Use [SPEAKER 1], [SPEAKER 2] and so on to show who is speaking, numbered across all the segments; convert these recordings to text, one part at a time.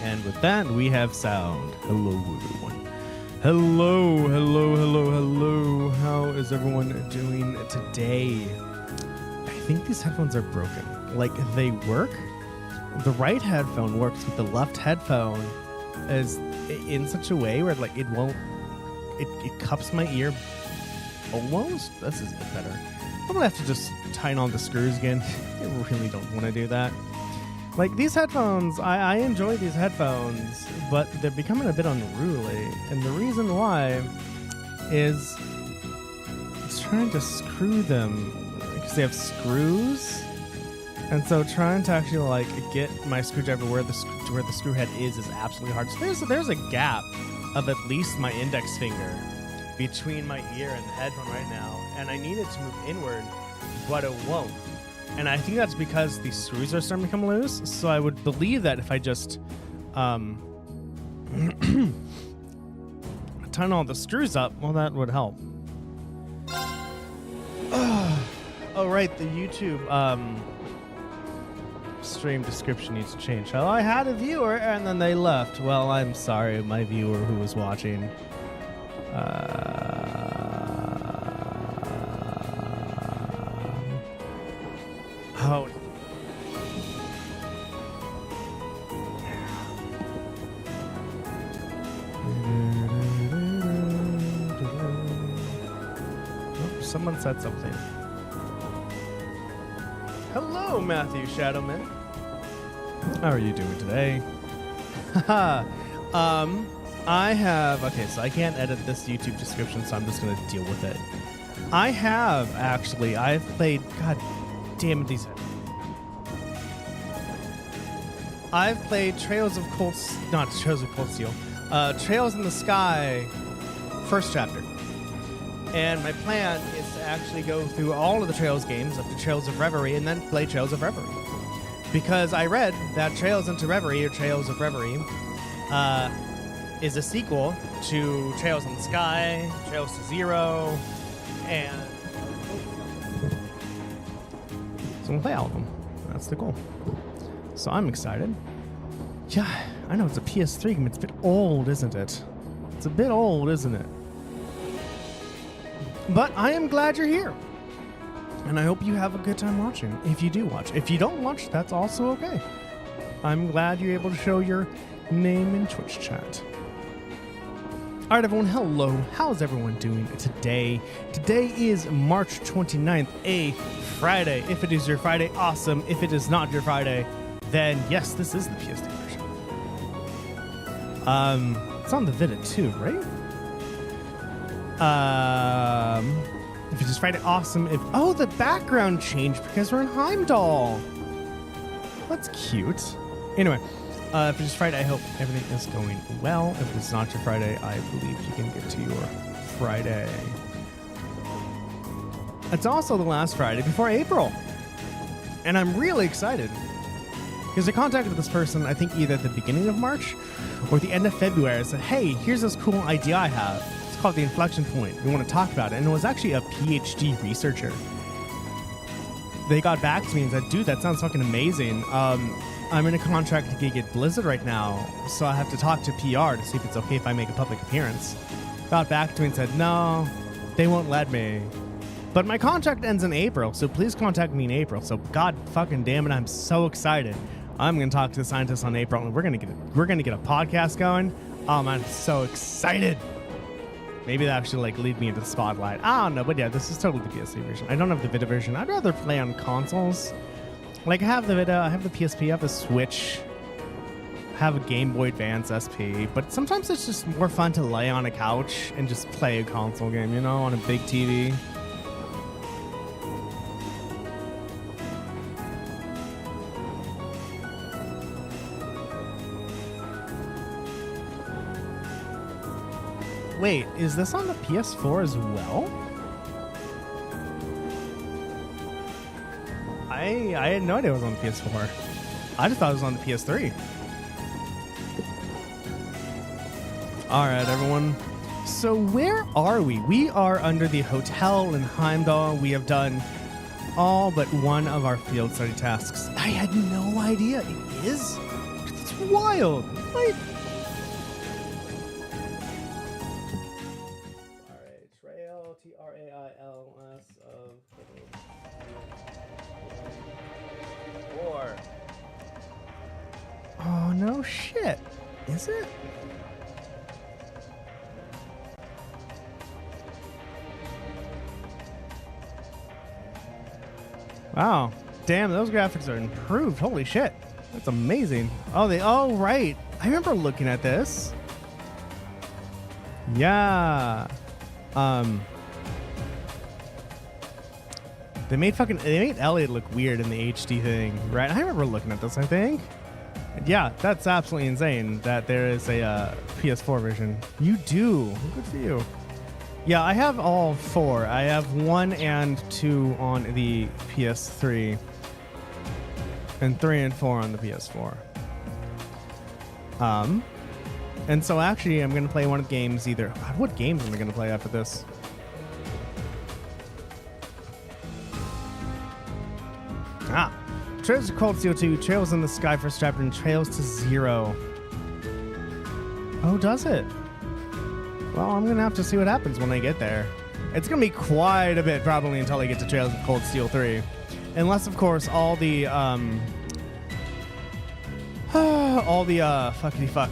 [SPEAKER 1] And with that, we have sound. Hello, everyone. Hello. How is everyone doing today? I think these headphones are broken. Like, they work. The right headphone works, but the left headphone is in such a way where, like, it won't... It cups my ear almost. This is a bit better. I'm going to have to just tighten on the screws again. I really don't want to do that. Like, these headphones, I enjoy these headphones, but they're becoming a bit unruly. And the reason why is it's trying to screw them because they have screws. And so trying to actually, like, get my screwdriver where the screw head is absolutely hard. So there's a gap of at least my index finger between my ear and the headphone right now. And I need it to move inward, but it won't. And I think that's because the screws are starting to come loose. So I would believe that if I just tighten all the screws up, well, that would help. Oh, right, the YouTube stream description needs to change. Oh, I had a viewer and then they left. Well, I'm sorry, my viewer who was watching. Oh. Oh, someone said something. Hello, Matthew Shadowman. How are you doing today? I have, okay, so I can't edit this YouTube description, so I'm just going to deal with it. I have, actually, I've played, god damn it, I've played Trails in the Sky, first chapter. And my plan is to actually go through all of the Trails games up to Trails of Reverie and then play Trails of Reverie. Because I read that Trails into Reverie, or Trails of Reverie, is a sequel to Trails in the Sky, Trails to Zero, and so we'll play all of them. That's the goal. So I'm excited. Yeah, I know it's a PS3 game. It's a bit old, isn't it? It's a bit old, isn't it? But I am glad you're here. And I hope you have a good time watching, if you do watch. If you don't watch, that's also okay. I'm glad you're able to show your name in Twitch chat. All right, everyone, hello. How's everyone doing today? Today is March 29th, a Friday. If it is your Friday, awesome. If it is not your Friday, then yes, this is the PS2 version. It's on the Vita too, right? If it is Friday, awesome. Oh, the background changed because we're in Heimdallr. That's cute. Anyway. If it is Friday, I hope everything is going well. If it's not your Friday, I believe you can get to your Friday. It's also the last Friday before April. And I'm really excited. Because I contacted this person, I think either at the beginning of March or the end of February. I said, hey, here's this cool idea I have. It's called The Inflection Point. We want to talk about it. And it was actually a PhD researcher. They got back to me and said, dude, that sounds fucking amazing. I'm in a contract gig at Blizzard right now, so I have to talk to PR to see if it's okay if I make a public appearance. Got back to me and said, no, they won't let me. But my contract ends in April, so please contact me in April. So god fucking damn it, I'm so excited. I'm gonna talk to the scientists on April, and we're gonna get a podcast going. Oh man, I'm so excited. Maybe that should like lead me into the spotlight. I don't know, but yeah, this is totally the PS3 version. I don't have the Vita version. I'd rather play on consoles. Like, I have the Vita, I have the PSP, I have the Switch, I have a Game Boy Advance SP, but sometimes it's just more fun to lay on a couch and just play a console game, you know, on a big TV. Wait, is this on the PS4 as well? I had no idea it was on the PS4. I just thought it was on the PS3. All right, everyone. So where are we? We are under the hotel in Heimdallr. We have done all but one of our field study tasks. I had no idea. It is? It's wild. Like... All right, Trail, Trails of... Oh, no shit. Is it? Wow. Damn, those graphics are improved. Holy shit. That's amazing. Oh, right. I remember looking at this. Yeah. They made Elliot look weird in the HD thing, right? I remember looking at this, I think. Yeah, that's absolutely insane that there is a PS4 version. You do. Good for you. Yeah, I have all four. I have 1 and 2 on the PS3 and 3 and 4 on the PS4. And so actually I'm going to play one of the games either. God, what games am I going to play after this? Trails to Cold Steel 2, Trails in the Sky first chapter, and Trails to Zero. Oh, does it? Well, I'm going to have to see what happens when I get there. It's going to be quite a bit probably until I get to Trails of Cold Steel 3. Unless, of course, all the fuckity fuck.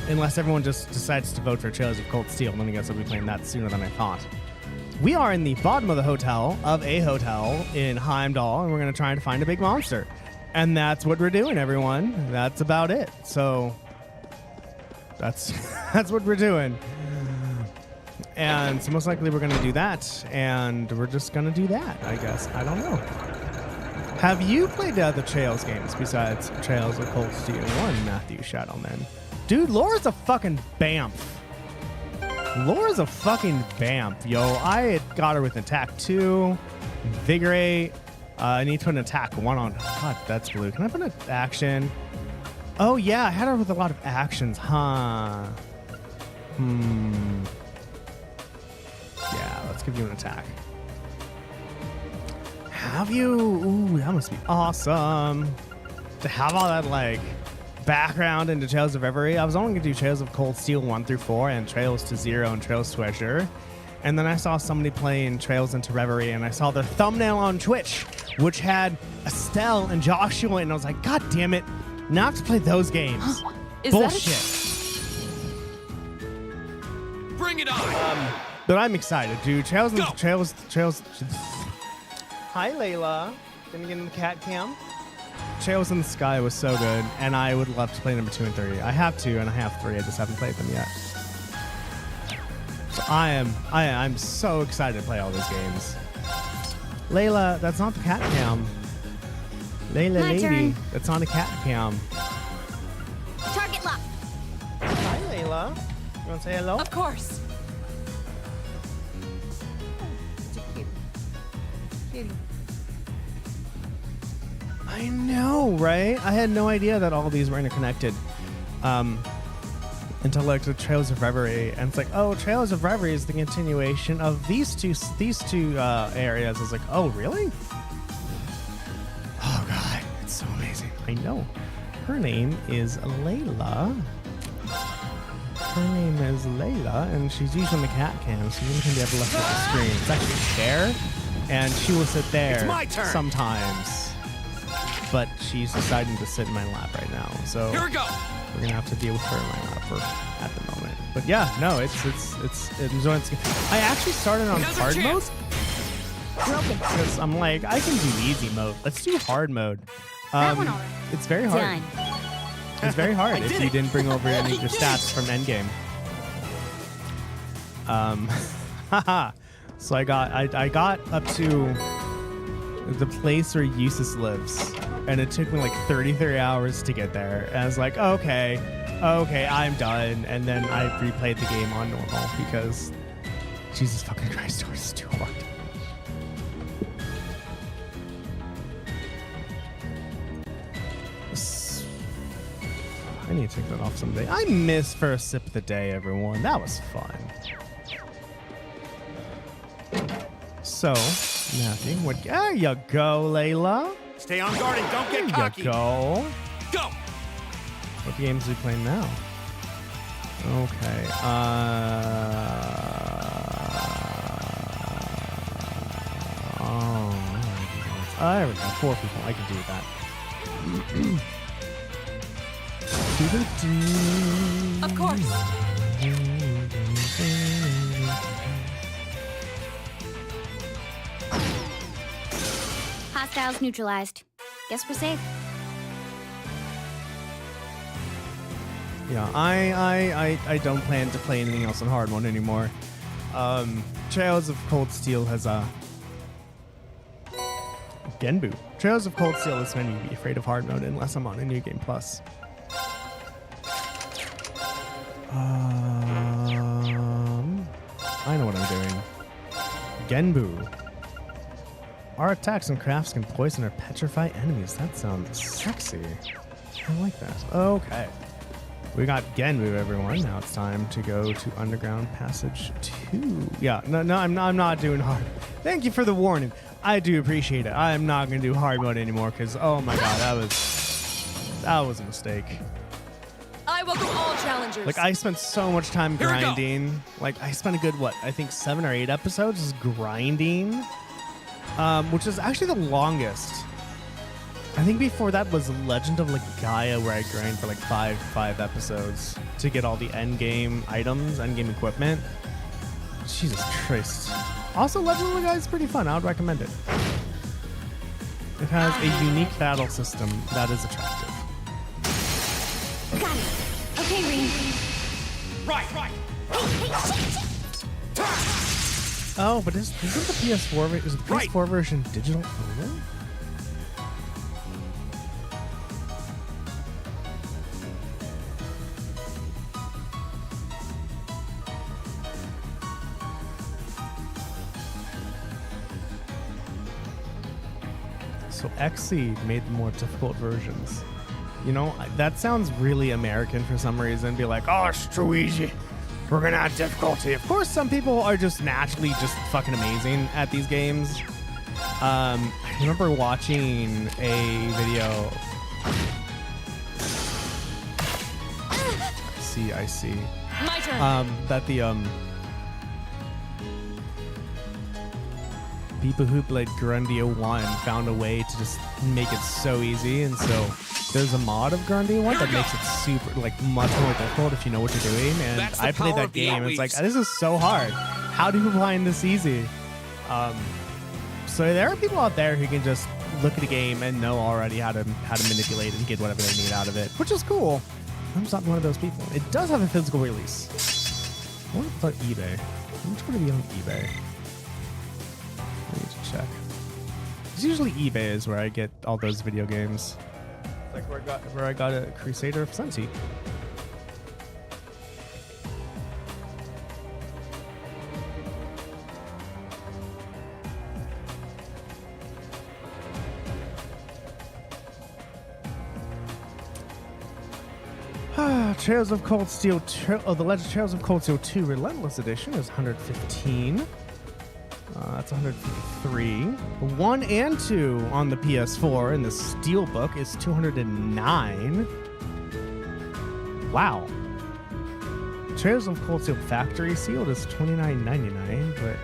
[SPEAKER 1] Unless everyone just decides to vote for Trails of Cold Steel, then I guess I'll be playing that sooner than I thought. We are in the bottom of the hotel in Heimdallr, and we're going to try to find a big monster. And that's what we're doing, everyone. That's about it. So That's that's what we're doing. And so most likely we're going to do that, and we're just going to do that, I guess. I don't know. Have you played the Trails games besides Trails of Cold Steel 1, Matthew Shadowman? Dude, Laura's a fucking bamf. Laura's a fucking bamf, yo. I had got her with attack 2, Invigorate. I need to put an attack 1 on. God, that's blue. Can I put an action? Oh, yeah, I had her with a lot of actions, huh? Yeah, let's give you an attack. Have you? Ooh, that must be awesome. To have all that, like, background into Trails of Reverie. I was only going to do Trails of Cold Steel 1 through 4 and Trails to Zero and Trails to Azure. And then I saw somebody playing Trails into Reverie, and I saw their thumbnail on Twitch, which had Estelle and Joshua, and I was like, God damn it, now I have to play those games. Bullshit.
[SPEAKER 2] Bring it on.
[SPEAKER 1] But I'm excited, dude. Trails. Hi, Layla. Gonna get in the cat cam. Trails in the Sky was so good, and I would love to play number 2 and 3. I have 2 and I have 3. I just haven't played them yet. So I'm so excited to play all those games. Layla, that's not the cat cam. Layla,
[SPEAKER 3] My
[SPEAKER 1] lady,
[SPEAKER 3] turn.
[SPEAKER 1] that's not a cat cam.
[SPEAKER 3] Target lock.
[SPEAKER 1] Hi, Layla. You want to say hello?
[SPEAKER 3] Of course.
[SPEAKER 1] I know, right? I had no idea that all these were interconnected until like the Trails of Reverie, and it's like, oh, Trails of Reverie is the continuation of these two areas. I was like, oh, really? Oh God, it's so amazing. I know. Her name is Layla. Her name is Layla, and she's usually in the cat cam, so you can be able to look at the screen. It's actually a chair, and she will sit there sometimes. But she's deciding to sit in my lap right now, so
[SPEAKER 2] Here we go.
[SPEAKER 1] we're gonna have to deal with her in my lap at the moment. But yeah, no, it's I actually started on
[SPEAKER 2] Now's our
[SPEAKER 1] hard mode
[SPEAKER 2] chance.
[SPEAKER 1] because I'm like, I can do easy mode. Let's do hard mode.
[SPEAKER 3] That one already.
[SPEAKER 1] It's very hard.
[SPEAKER 3] Done.
[SPEAKER 1] It's very hard
[SPEAKER 2] I
[SPEAKER 1] if
[SPEAKER 2] did
[SPEAKER 1] you
[SPEAKER 2] it.
[SPEAKER 1] didn't bring over any of your stats from Endgame. Haha. So I got up to the place where Eustace lives, and it took me like 33 hours to get there. And I was like, okay, I'm done. And then I replayed the game on normal because Jesus fucking Christ, it was too hard. I need to take that off someday. I miss First Sip of the Day, everyone. That was fun. So, Matthew, what? There you go, Layla.
[SPEAKER 2] Stay on guard and don't get
[SPEAKER 1] There
[SPEAKER 2] cocky.
[SPEAKER 1] you go.
[SPEAKER 2] Go.
[SPEAKER 1] What games are we playing now? Okay. There we go. 4 people. I can do that.
[SPEAKER 3] Of course. Hostiles neutralized. Guess we're safe.
[SPEAKER 1] Yeah, I don't plan to play anything else on hard mode anymore. Trails of Cold Steel has Genbu. Trails of Cold Steel is made me be afraid of hard mode unless I'm on a New Game Plus. I know what I'm doing. Genbu. Our attacks and crafts can poison or petrify enemies. That sounds sexy. I like that. Okay. We got Genbu, everyone. Now it's time to go to Underground Passage 2. Yeah, no, I'm not doing hard. Thank you for the warning. I do appreciate it. I am not going to do hard mode anymore because, oh my god, that was a mistake.
[SPEAKER 3] I welcome all challengers.
[SPEAKER 1] Like, I spent so much time
[SPEAKER 2] Here we go.
[SPEAKER 1] grinding. Like, I spent a good, I think 7 or 8 episodes just grinding, which is actually the longest. I think before that was Legend of Gaia, where I grind for like five episodes to get all the end game items, end game equipment. Jesus Christ. Also, Legend of Gaia is pretty fun. I would recommend it. It has a unique battle system that is attractive.
[SPEAKER 3] Got it. Okay, Reem.
[SPEAKER 2] Right.
[SPEAKER 1] Oh, but isn't the PS4 is the PS4 version digital only? So XC made the more difficult versions. You know, that sounds really American for some reason. Be like, oh, it's too easy. We're gonna add difficulty. Of course, some people are just naturally just fucking amazing at these games. I remember watching a video. I see.
[SPEAKER 3] My turn.
[SPEAKER 1] That the people who played Grundia 1 found a way to just make it so easy, and so there's a mod of Grundia 1 that makes it super, like, much more difficult if you know what you're doing. And I played that game, and it's like, this is so hard. How do you find this easy? So there are people out there who can just look at a game and know already how to manipulate and get whatever they need out of it, which is cool. I'm just not one of those people. It does have a physical release. I wonder if it's on eBay. How much would it be on eBay? I need to check. It's usually eBay is where I get all those video games. Like where I got a Crusader of Sensi. Trails of Cold Steel. The Legend Trails of Cold Steel 2 Relentless Edition is 115. That's 153. 1 and 2 on the PS4, and the Steelbook is 209. Wow. Trails of Cold Steel Factory Sealed is $29.99, but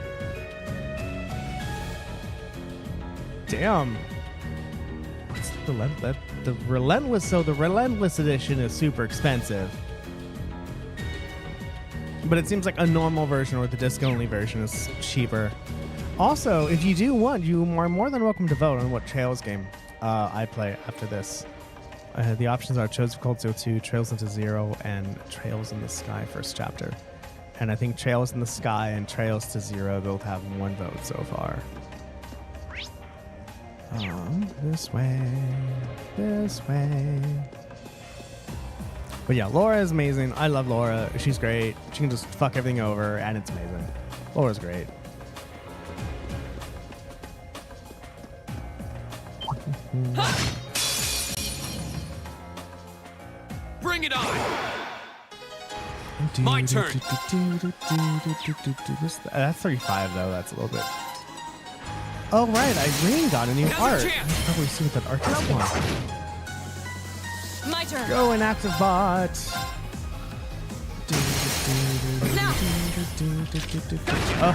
[SPEAKER 1] damn. What's the Relentless? So the Relentless Edition is super expensive. But it seems like a normal version or the disc-only version is cheaper. Also, if you do want, you are more than welcome to vote on what Trails game I play after this. The options are Trails of Cold Steel 2, Trails into Zero, and Trails in the Sky first chapter. And I think Trails in the Sky and Trails to Zero both have 1 vote so far. This way. But yeah, Laura is amazing. I love Laura. She's great. She can just fuck everything over, and it's amazing. Laura's great.
[SPEAKER 2] Bring it on! My turn.
[SPEAKER 1] That's 35 though. That's a little bit. Oh right, Irene got a new art. Let's probably see what that art is for.
[SPEAKER 3] My turn.
[SPEAKER 1] Go an active bot. Oh,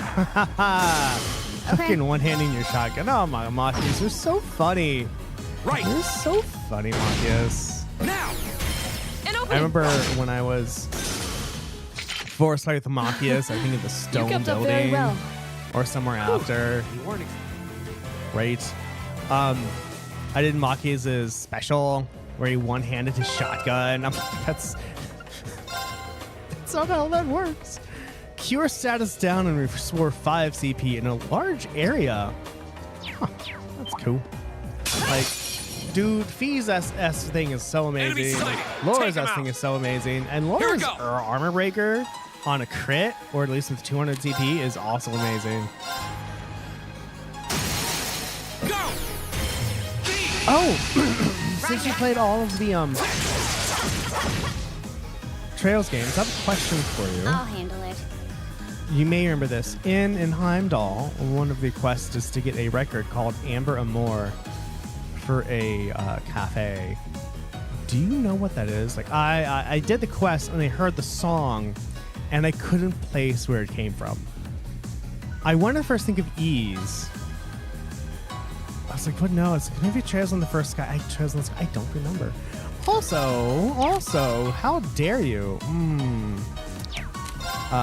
[SPEAKER 1] fucking one-handing your shotgun. Oh my, Machias, you're so funny.
[SPEAKER 2] Right.
[SPEAKER 1] You're so funny, Machias.
[SPEAKER 2] Now.
[SPEAKER 1] I remember when I was forced fight with Machias, I think in the stone building or somewhere after. Right. I did Machias' special where he one-handed his shotgun. I'm like, that's not how that works. Cure status down and restore 5 CP in a large area. Huh, that's cool. Like, dude, Fee's S thing is so amazing. Laura's S thing is so amazing. And Laura's armor breaker on a crit, or at least with 200 CP, is also amazing.
[SPEAKER 2] Go!
[SPEAKER 1] Oh! Since you played all of the Trails games, I have a question for you.
[SPEAKER 3] I'll handle it.
[SPEAKER 1] You may remember this. In Heimdallr, one of the quests is to get a record called Amber Amour for a cafe. Do you know what that is? Like, I did the quest and I heard the song and I couldn't place where it came from. I wanted to first think of Ease. I was like, what? No, it's like, maybe Trails on the First Sky. Trails on the Sky. I don't remember. Also, how dare you? I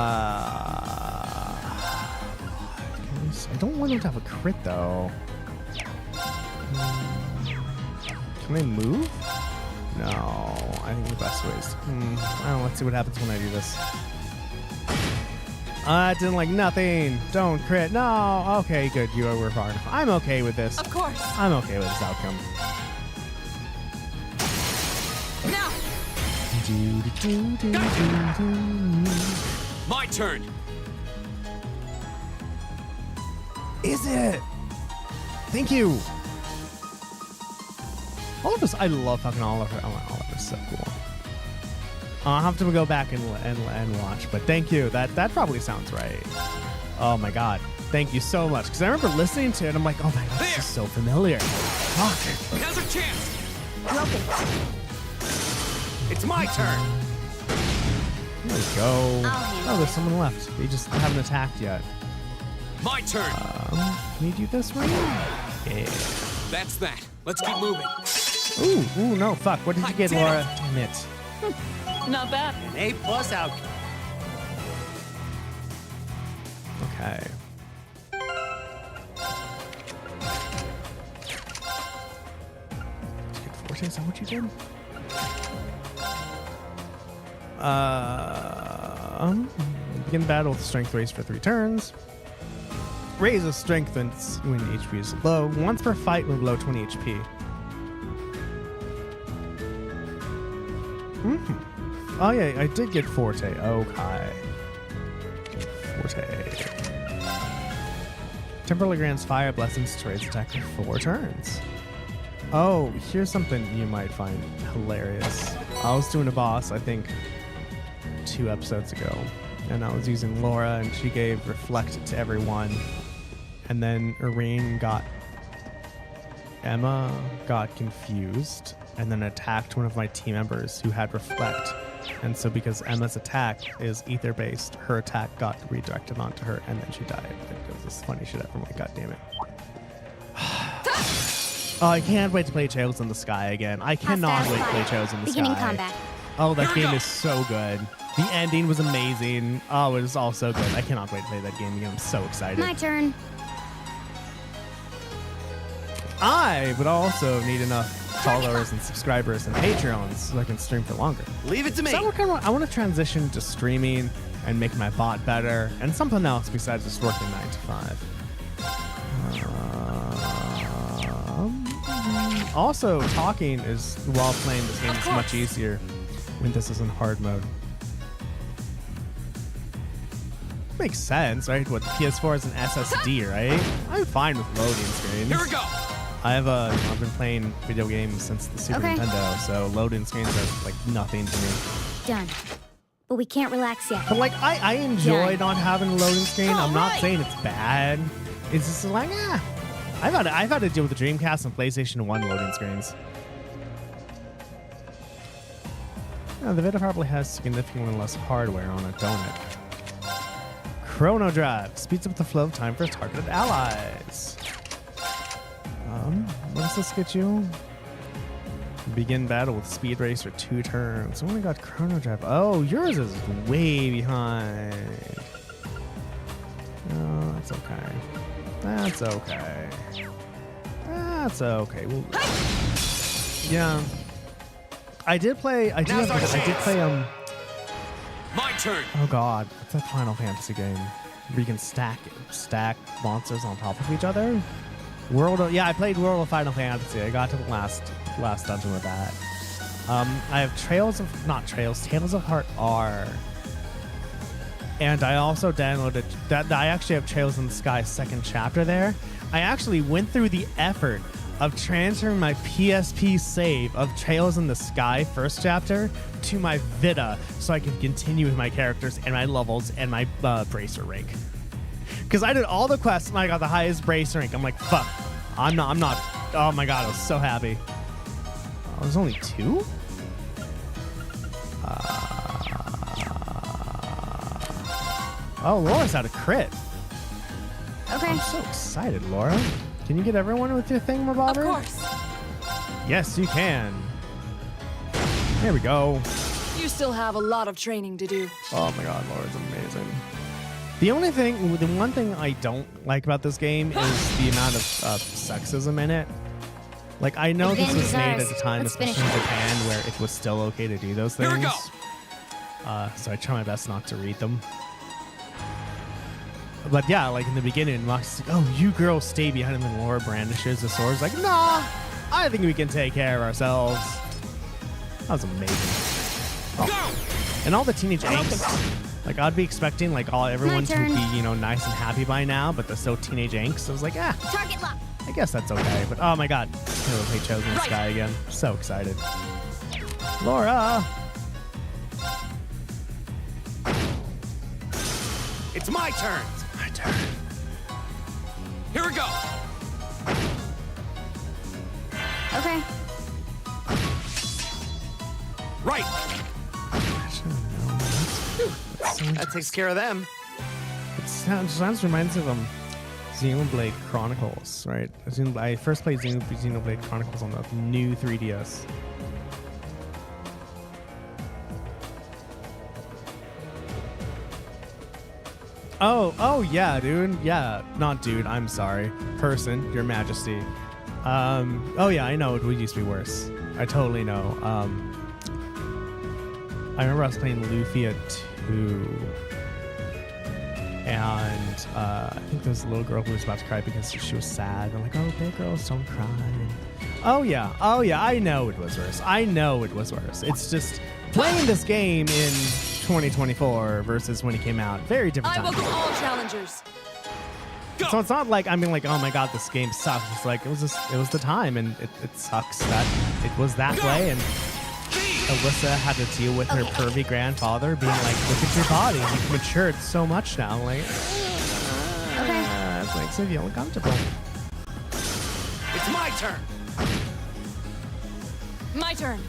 [SPEAKER 1] don't want him to have a crit though. Can I move? No, I think the best way is. I don't know. Let's see what happens when I do this. I didn't like nothing. Don't crit. No. Okay, good. You were far enough. I'm okay with this.
[SPEAKER 3] Of course.
[SPEAKER 1] I'm okay with this outcome.
[SPEAKER 3] Now.
[SPEAKER 2] My turn.
[SPEAKER 1] Is it? Thank you. Oliver's, I love fucking Oliver. Oh, Oliver's so cool. I'll have to go back and watch, but thank you. That probably sounds right. Oh my god. Thank you so much. Because I remember listening to it, I'm like, oh my god, this is so familiar. Fuck.
[SPEAKER 2] Now's our chance.
[SPEAKER 3] Broken.
[SPEAKER 2] It's my turn.
[SPEAKER 1] There we go.
[SPEAKER 3] I'll handle
[SPEAKER 1] Oh, there's
[SPEAKER 3] it.
[SPEAKER 1] someone left. They just haven't attacked yet.
[SPEAKER 2] My turn.
[SPEAKER 1] Can you do this right? Yeah.
[SPEAKER 2] That's that. Let's keep moving.
[SPEAKER 1] Ooh, no, fuck. What did you
[SPEAKER 2] I
[SPEAKER 1] get,
[SPEAKER 2] did
[SPEAKER 1] Laura?
[SPEAKER 2] it.
[SPEAKER 1] Damn it.
[SPEAKER 3] Not bad.
[SPEAKER 2] An A+ outcome.
[SPEAKER 1] Okay. Did you get 14? Is that what you did? Begin battle with strength raise for 3 turns. Raises strength when HP is low. Once per fight when below 20 HP. Oh yeah, I did get Forte. Okay. Forte. Temporarily grants fire blessings to raise attack for 4 turns. Oh, here's something you might find hilarious. I was doing a boss, I think, 2 episodes ago, and I was using Laura, and she gave Reflect to everyone, and then Emma got confused, and then attacked one of my team members who had Reflect. And so because Emma's attack is ether-based, her attack got redirected onto her, and then she died. It was this funny shit ever. I'm like, god damn it. Oh, I can't wait to play Trails in the Sky again. I cannot wait to play Trails in the
[SPEAKER 3] Beginning
[SPEAKER 1] Sky.
[SPEAKER 3] combat.
[SPEAKER 1] Oh, that
[SPEAKER 2] Here we
[SPEAKER 1] game
[SPEAKER 2] go.
[SPEAKER 1] is so good. The ending was amazing. Oh, it was all so good. I cannot wait to play that game again. I'm so excited.
[SPEAKER 3] My turn.
[SPEAKER 1] I would also need enough followers and subscribers and Patreons so I can stream for longer.
[SPEAKER 2] Leave it to me.
[SPEAKER 1] So I want to transition to streaming and make my bot better and something else besides just working 9 to 5. Also, talking is while playing this game is much easier when this is in hard mode. Makes sense, right? What, the PS4 is an SSD, right? I'm fine with loading screens.
[SPEAKER 2] Here we go.
[SPEAKER 1] I've been playing video games since the Super
[SPEAKER 3] Okay.
[SPEAKER 1] Nintendo, so loading screens are like nothing to me.
[SPEAKER 3] Done. But we can't relax yet.
[SPEAKER 1] But like I enjoy
[SPEAKER 3] Yeah.
[SPEAKER 1] not having a loading screen. I'm not
[SPEAKER 3] Alright.
[SPEAKER 1] saying it's bad. It's just like I've had to deal with the Dreamcast and PlayStation 1 loading screens. The Vita probably has significantly less hardware on it, don't it? Chrono Drive speeds up the flow of time for targeted allies. What does this get you? Begin battle with speed race for 2 turns. I only got Chrono Drive. Oh, yours is way behind. Oh, that's okay. That's okay. That's okay. Yeah. I did play. I did play.
[SPEAKER 2] My turn.
[SPEAKER 1] Oh God, it's that Final Fantasy game where you can stack monsters on top of each other. I played World of Final Fantasy. I got to the last dungeon with that. I have Tales of Heart R. And I also downloaded that. I actually have Trails in the Sky 2nd chapter there. I actually went through the effort of transferring my PSP save of Trails in the Sky 1st chapter to my Vita so I can continue with my characters and my levels and my bracer rank. Because I did all the quests and I got the highest bracer rank. I'm like, fuck. I'm not. Oh my God, I was so happy. Oh, there's only 2? Oh, Laura's had a crit.
[SPEAKER 3] Okay.
[SPEAKER 1] I'm so excited, Laura. Can you get everyone with your thingamabobber?
[SPEAKER 3] Of course.
[SPEAKER 1] Yes, you can. There we go.
[SPEAKER 4] You still have a lot of training to do.
[SPEAKER 1] Oh my God, Laura's amazing. The one thing I don't like about this game is the amount of sexism in it. Like, I know this was made at a time,
[SPEAKER 3] Let's
[SPEAKER 1] especially in
[SPEAKER 3] finish it.
[SPEAKER 1] Japan, where it was still okay to do those
[SPEAKER 2] Here we
[SPEAKER 1] things.
[SPEAKER 2] go.
[SPEAKER 1] So I try my best not to read them. But yeah, like in the beginning, Moxie's like, oh, you girls stay behind, and then Laura brandishes the sword. Like, nah, I think we can take care of ourselves. That was amazing. And all the teenage angst. Like, I'd be expecting, like, everyone to be, you know, nice and happy by now, but they're so teenage angst. I was like,
[SPEAKER 3] Target lock.
[SPEAKER 1] I guess that's okay. But, oh my god, they chose in the sky again. So excited. Laura!
[SPEAKER 2] It's my turn.
[SPEAKER 1] My turn.
[SPEAKER 2] Here we go.
[SPEAKER 3] Okay.
[SPEAKER 2] Right.
[SPEAKER 1] I should have known that.
[SPEAKER 2] That takes care of them.
[SPEAKER 1] It sounds reminds me of Xenoblade Chronicles, right? I first played Xenoblade Chronicles on the new 3DS. Oh yeah, dude. Yeah, not dude. I'm sorry. Person, Your Majesty. Oh yeah, I know it would used to be worse. I totally know. I remember I was playing Lufia 2. And I think there was a little girl who was about to cry because she was sad. I'm like, oh, big girls don't cry. Oh yeah, I know it was worse. I know it was worse. It's just playing this game in 2024 versus when it came out. Very different
[SPEAKER 4] I
[SPEAKER 1] time.
[SPEAKER 4] welcome all challengers.
[SPEAKER 1] So it's not like I'm being like, oh my god, this game sucks. It's like it was the time, and it sucks that it was that way. And Alyssa had to deal with her pervy grandfather being like, look at your body, you've matured so much now. Like, it makes me feel uncomfortable.
[SPEAKER 2] It's my turn.
[SPEAKER 4] My turn.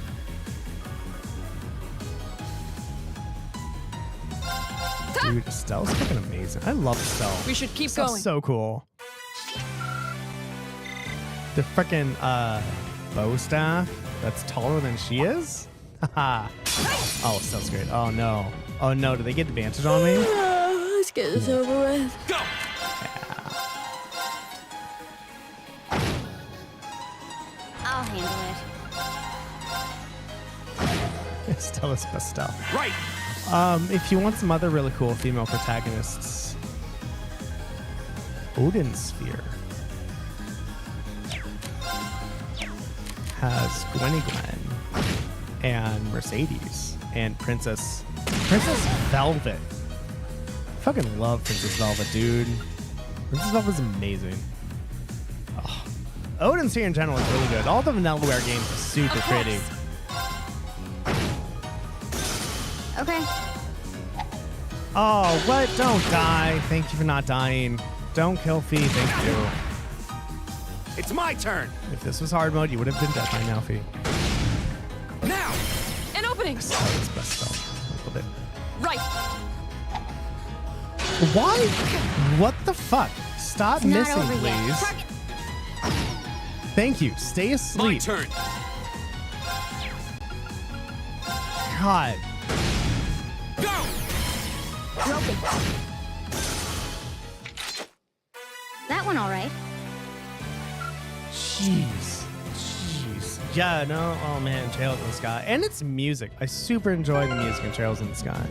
[SPEAKER 1] Dude, Estelle's fucking amazing. I love Estelle.
[SPEAKER 4] We should keep
[SPEAKER 1] Estelle's
[SPEAKER 4] going.
[SPEAKER 1] so cool. The freaking bow staff that's taller than she is? Haha. Oh, Estelle's great. Oh no. Oh no, do they get advantage on me?
[SPEAKER 4] Let's get this over with.
[SPEAKER 2] Go.
[SPEAKER 3] I'll handle it.
[SPEAKER 1] Estella's best stuff.
[SPEAKER 2] Right.
[SPEAKER 1] If you want some other really cool female protagonists, Odin Sphere has Gwen and Mercedes and Princess Velvet. I fucking love Princess Velvet, dude. Princess Velvet's amazing. Oh. Odin Sphere in general is really good. All the Vanillaware games are super pretty.
[SPEAKER 3] Okay.
[SPEAKER 1] Oh, what? Don't die. Thank you for not dying. Don't kill Fee. Thank you.
[SPEAKER 2] It's my turn.
[SPEAKER 1] If this was hard mode, you would have been dead by now, Fee.
[SPEAKER 2] Now.
[SPEAKER 4] An opening.
[SPEAKER 1] That was best stuff. A little bit.
[SPEAKER 4] Right.
[SPEAKER 1] Why? What the fuck? Stop
[SPEAKER 3] It's not
[SPEAKER 1] missing,
[SPEAKER 3] over yet.
[SPEAKER 1] please.
[SPEAKER 3] Target.
[SPEAKER 1] Thank you. Stay
[SPEAKER 2] My
[SPEAKER 1] asleep.
[SPEAKER 2] turn.
[SPEAKER 1] God.
[SPEAKER 2] Go.
[SPEAKER 3] Broken. That one all right.
[SPEAKER 1] Jeez. Yeah, no. Oh man, Trails in the Sky. And it's music. I super enjoy the music in Trails in the Sky.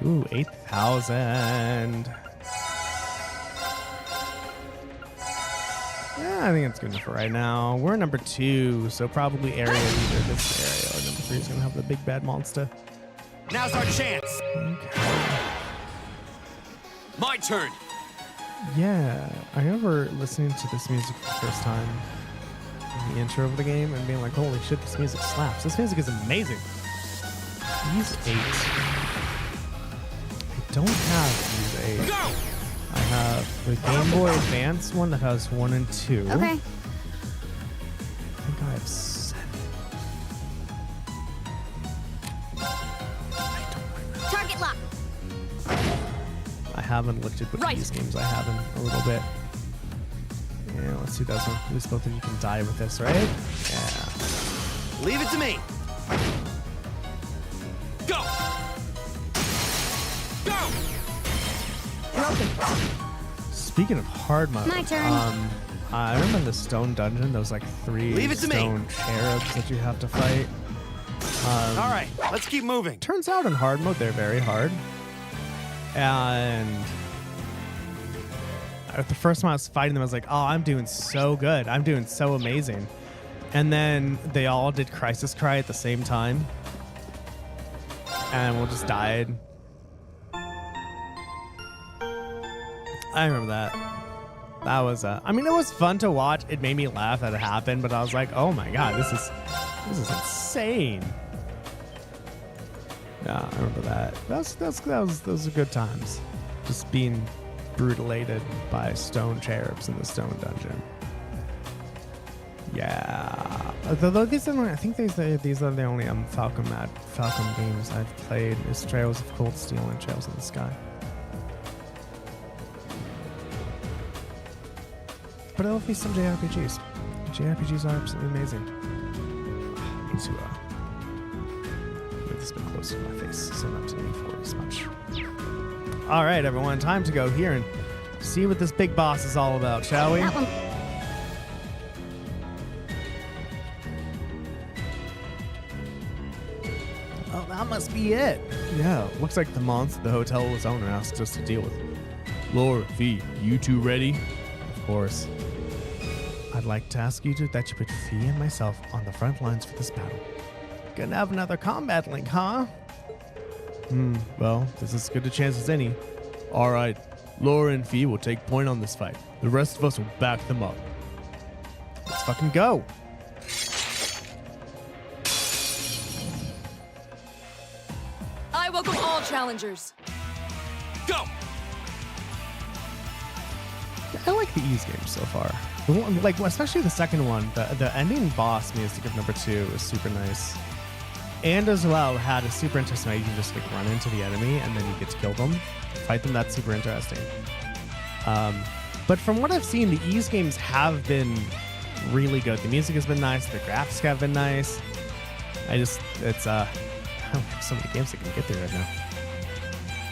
[SPEAKER 1] Ooh, 8,000. Yeah, I think it's good enough for right now. We're number 2, so probably area either this area or number 3 is gonna have the big bad monster.
[SPEAKER 2] Now's our chance.
[SPEAKER 1] Okay.
[SPEAKER 2] My turn.
[SPEAKER 1] Yeah, I remember listening to this music for the first time in the intro of the game and being like, holy shit, this music slaps. This music is amazing. Use 8. I don't have Use 8.
[SPEAKER 2] Go.
[SPEAKER 1] I have the Game Boy Advance one that has 1 and 2.
[SPEAKER 3] Okay.
[SPEAKER 1] I think I have 7. I don't remember.
[SPEAKER 3] Target lock.
[SPEAKER 1] I haven't looked at what these games I have in a little bit. Yeah, let's see this one. We both think you can die with this, right? Yeah.
[SPEAKER 2] Leave it to me. Go. Go.
[SPEAKER 3] Broken.
[SPEAKER 1] Speaking of hard mode,
[SPEAKER 3] My turn.
[SPEAKER 1] I remember in the stone dungeon, there was like 3
[SPEAKER 2] Leave it to me.
[SPEAKER 1] stone cherubs that you have to fight.
[SPEAKER 2] All right, let's keep moving.
[SPEAKER 1] Turns out in hard mode, they're very hard. And the first time I was fighting them, I was like, oh, I'm doing so good. I'm doing so amazing. And then they all did Crisis Cry at the same time. And we just died. I remember that. That was, I mean, it was fun to watch. It made me laugh that it happened, but I was like, oh my God, this is insane. Yeah, I remember that. Those are good times. Just being brutalated by stone cherubs in the stone dungeon. Yeah. Though these are, I think these are the only Falcom games I've played. Is Trails of Cold Steel and Trails in the Sky. But it'll be some JRPGs. JRPGs are absolutely amazing. I need to move this a bit closer to my face so not to lean forward as much. All right, everyone, time to go here and see what this big boss is all about, shall we?
[SPEAKER 3] That one.
[SPEAKER 1] Oh, that must be it. Yeah, looks like the monster the hotel's owner asked us to deal with. Laura, Fee, you two ready? Of course. I'd like to ask you that you put Fee and myself on the front lines for this battle. Gonna have another combat link, huh? Well, this is as good a chance as any. All right, Laura and Fee will take point on this fight. The rest of us will back them up. Let's fucking go.
[SPEAKER 4] I welcome all challengers.
[SPEAKER 2] Go!
[SPEAKER 1] I like the Ys games so far. The one, like, especially the second one. The ending boss music of number 2 is super nice. And as well, had a super interesting way you can just like run into the enemy and then you get to kill them, fight them. That's super interesting. But from what I've seen, the Ys games have been really good. The music has been nice. The graphics have been nice. I don't have so many games I can get there right now.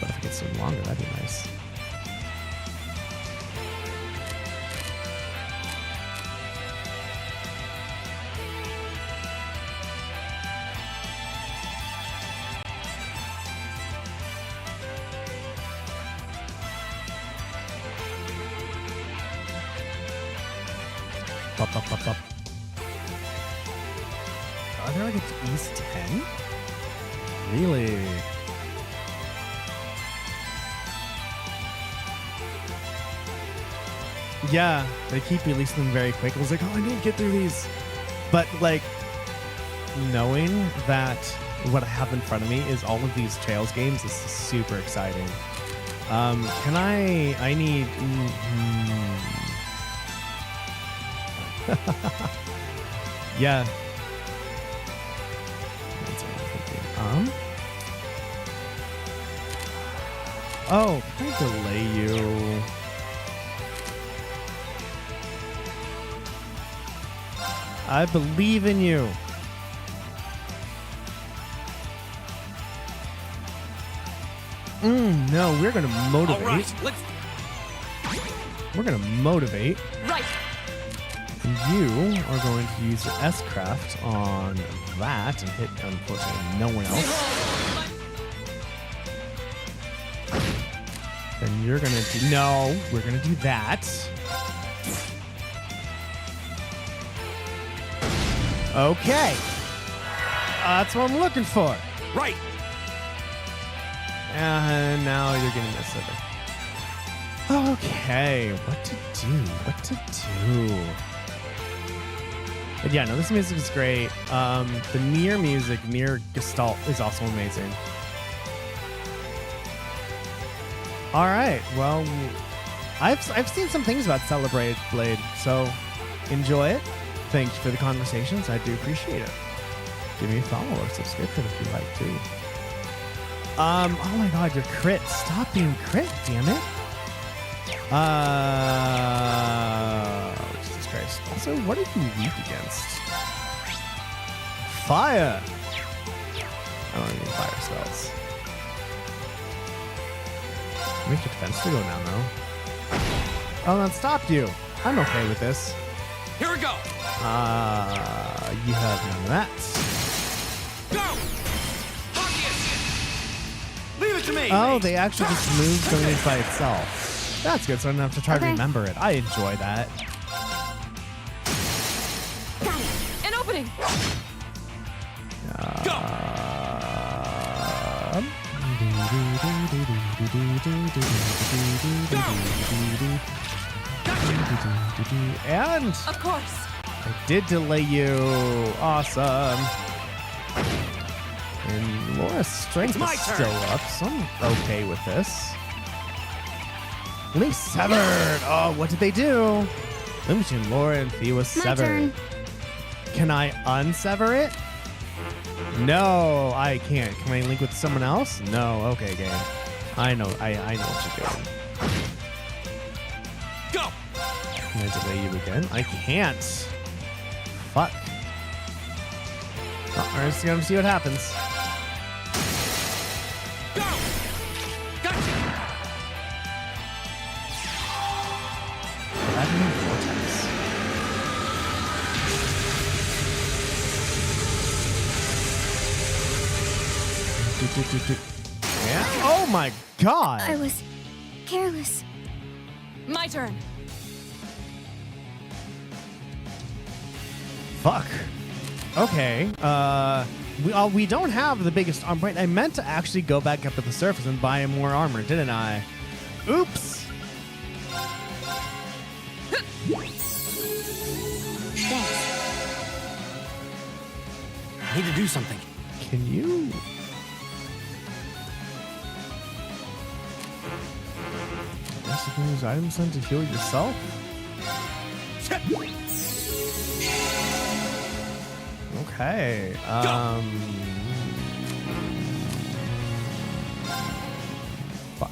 [SPEAKER 1] But if it gets some longer, that'd be nice. Up. Are there like an Ys 10? Really? Yeah, they keep releasing them very quick. I was like, oh, I need to get through these. But like, knowing that what I have in front of me is all of these Trails games is super exciting. I need... Yeah. Oh, can I delay you? I believe in you. No, we're gonna motivate.
[SPEAKER 2] All right, let's...
[SPEAKER 1] We're gonna motivate.
[SPEAKER 4] Right.
[SPEAKER 1] And you are going to use your S-Craft on that and hit, unfortunately, no one else. Then you're going to do... No, we're going to do that. Okay. That's what I'm looking for.
[SPEAKER 2] Right.
[SPEAKER 1] And now you're getting this over. Okay, what to do? But yeah, no, this music is great. The Nier music, Nier Gestalt, is also amazing. All right, well, I've seen some things about Celebrate Blade, so enjoy it. Thank you for the conversations. I do appreciate it. Give me a follow or subscription if you like too. Oh my God, your crit! Stop being crit, damn it! Jesus Christ. Also, what are you weak against? Fire! I don't need fire spells. Make your defense to go down, though. Oh, that stopped you. I'm okay with this.
[SPEAKER 2] Here we go.
[SPEAKER 1] You have none of that.
[SPEAKER 2] Go! it to me.
[SPEAKER 1] Oh, they actually just moved underneath by itself. That's good, so I don't have to try to
[SPEAKER 3] Okay.
[SPEAKER 1] remember it. I enjoy that.
[SPEAKER 3] Got it.
[SPEAKER 4] An opening.
[SPEAKER 2] Go.
[SPEAKER 1] And
[SPEAKER 4] Of course.
[SPEAKER 1] I did delay you. Awesome. And Laura's strength
[SPEAKER 2] It's my
[SPEAKER 1] is
[SPEAKER 2] turn.
[SPEAKER 1] still up, so I'm okay with this. Link severed. Oh, what did they do? Link between Laura and Thea was
[SPEAKER 3] My
[SPEAKER 1] severed.
[SPEAKER 3] turn.
[SPEAKER 1] Can I unsever it? No, I can't. Can I link with someone else? No. Okay, game. I know. I know what you're doing.
[SPEAKER 2] Go.
[SPEAKER 1] Can I delay you again? I can't. Fuck. Oh, we're just gonna see what happens.
[SPEAKER 2] Go. Gotcha.
[SPEAKER 1] Platinum Vortex. Yeah. Oh my god.
[SPEAKER 3] I was careless.
[SPEAKER 4] My turn.
[SPEAKER 1] Fuck. Okay. We don't have the biggest armor. Right? I meant to actually go back up to the surface and buy more armor, didn't I? Oops.
[SPEAKER 3] Thanks.
[SPEAKER 2] I need to do something.
[SPEAKER 1] Can you? I guess you can use items then to heal yourself. Okay. Fuck.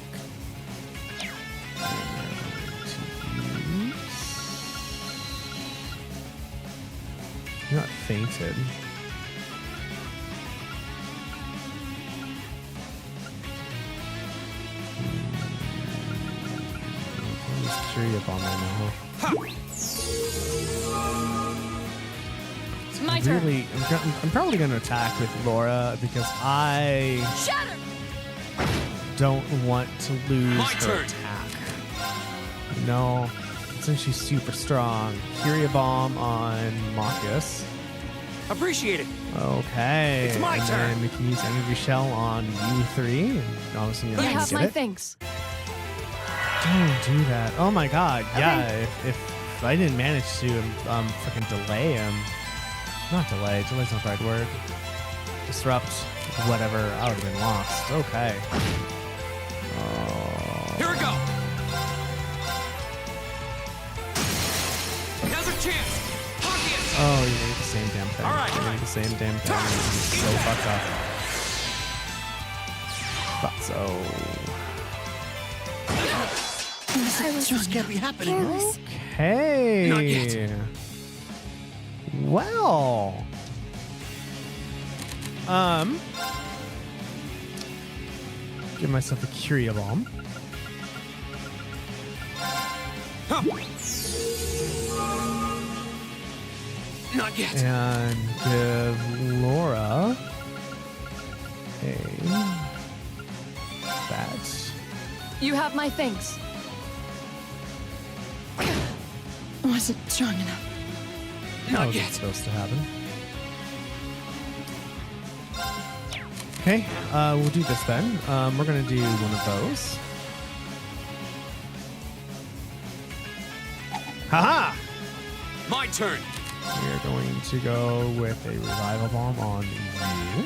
[SPEAKER 1] You're not fainted. Just curious on that now.
[SPEAKER 4] My turn.
[SPEAKER 1] Really, I'm probably going to attack with Laura because I
[SPEAKER 4] Shatter.
[SPEAKER 1] don't want to lose
[SPEAKER 2] My
[SPEAKER 1] her
[SPEAKER 2] turn.
[SPEAKER 1] attack. No, since she's super strong. Curia Bomb on Machias.
[SPEAKER 2] Appreciate it.
[SPEAKER 1] Okay.
[SPEAKER 2] It's my
[SPEAKER 1] and
[SPEAKER 2] turn.
[SPEAKER 1] then we can use Energy Shell on you three. And obviously, you
[SPEAKER 4] You
[SPEAKER 1] know,
[SPEAKER 4] have
[SPEAKER 1] get
[SPEAKER 4] my
[SPEAKER 1] it.
[SPEAKER 4] thanks.
[SPEAKER 1] Don't do that. Oh my god. Yeah, if I didn't manage to freaking delay him. Not delay. Delay's not the right word. Disrupt. Whatever. I would have been lost. Okay. Oh.
[SPEAKER 2] Here we go. Now's our chance. Pocket it.
[SPEAKER 1] Oh, you made the same damn thing.
[SPEAKER 2] All right,
[SPEAKER 1] You
[SPEAKER 2] all
[SPEAKER 1] made
[SPEAKER 2] right.
[SPEAKER 1] the same damn thing. So fucked up. Thought so.
[SPEAKER 3] I was
[SPEAKER 2] Just can't be happening.
[SPEAKER 3] careless.
[SPEAKER 1] Hey.
[SPEAKER 2] Not yet.
[SPEAKER 1] Well. Give myself a Curia Bomb.
[SPEAKER 2] Huh. Not yet.
[SPEAKER 1] And give Laura a that.
[SPEAKER 4] You have my thanks. Wasn't strong enough.
[SPEAKER 1] That
[SPEAKER 2] Not
[SPEAKER 1] wasn't
[SPEAKER 2] yet.
[SPEAKER 1] supposed to happen. Okay, we'll do this then. We're gonna do one of those. Haha!
[SPEAKER 2] My turn.
[SPEAKER 1] We are going to go with a revival bomb on you.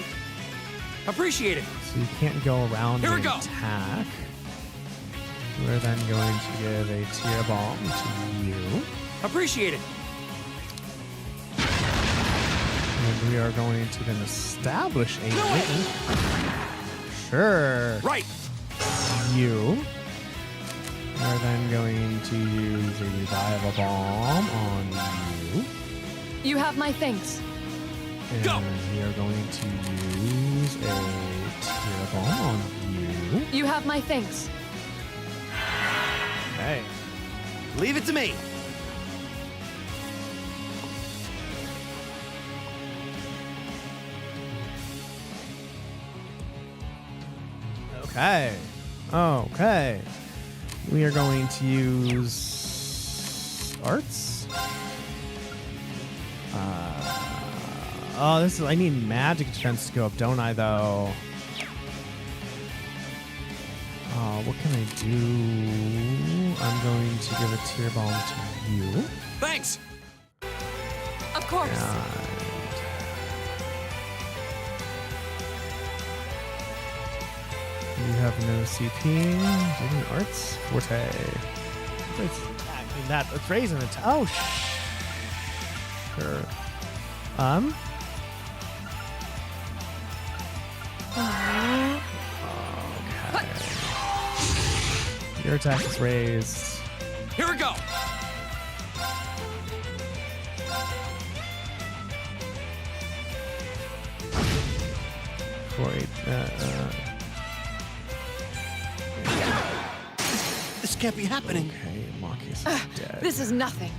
[SPEAKER 2] Appreciate it.
[SPEAKER 1] So you can't go around
[SPEAKER 2] Here we
[SPEAKER 1] and
[SPEAKER 2] go.
[SPEAKER 1] attack. We're then going to give a tear bomb to you.
[SPEAKER 2] Appreciate it.
[SPEAKER 1] And we are going to then establish a
[SPEAKER 2] No way.
[SPEAKER 1] link. Sure.
[SPEAKER 2] Right.
[SPEAKER 1] You. We're then going to use a revival bomb on you.
[SPEAKER 4] You have my thanks.
[SPEAKER 1] And
[SPEAKER 2] Go.
[SPEAKER 1] we are going to use a tear bomb on you.
[SPEAKER 4] You have my thanks.
[SPEAKER 1] Okay.
[SPEAKER 2] Leave it to me.
[SPEAKER 1] Okay. Okay. We are going to use arts. Oh, this is. I need magic defense to go up, don't I? Though. What can I do? I'm going to give a tear bomb to you.
[SPEAKER 2] Thanks.
[SPEAKER 4] Of course.
[SPEAKER 1] You have no CP. Do you have any arts? Forte. It's raising it. Oh, sure. Okay. Your attack is raised.
[SPEAKER 2] Here we go.
[SPEAKER 1] For 8.
[SPEAKER 2] This can't be happening.
[SPEAKER 1] Okay, Machias is dead.
[SPEAKER 4] This is nothing.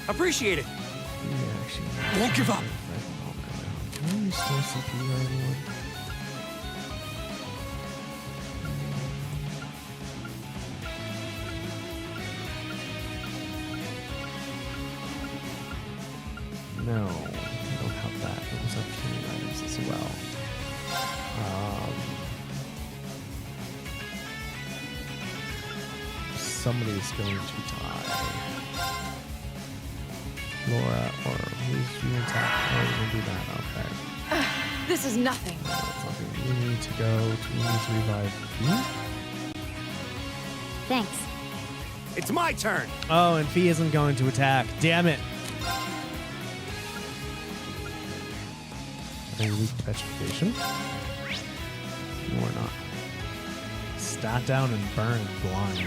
[SPEAKER 2] Appreciate it.
[SPEAKER 1] Yeah, actually,
[SPEAKER 2] Won't give up.
[SPEAKER 1] can I restore CPU or anyone? No, I don't have that. I also have healing items as well. Somebody's going to die. Laura, or who's your attack? Oh, we're gonna do that. Okay.
[SPEAKER 4] This is nothing.
[SPEAKER 1] No, it's nothing. We need to go. We need to revive Fee.
[SPEAKER 3] Thanks.
[SPEAKER 2] It's my turn.
[SPEAKER 1] Oh, and Fee isn't going to attack. Damn it. Are they weak to petrification? Or not? Stat down and burn blind.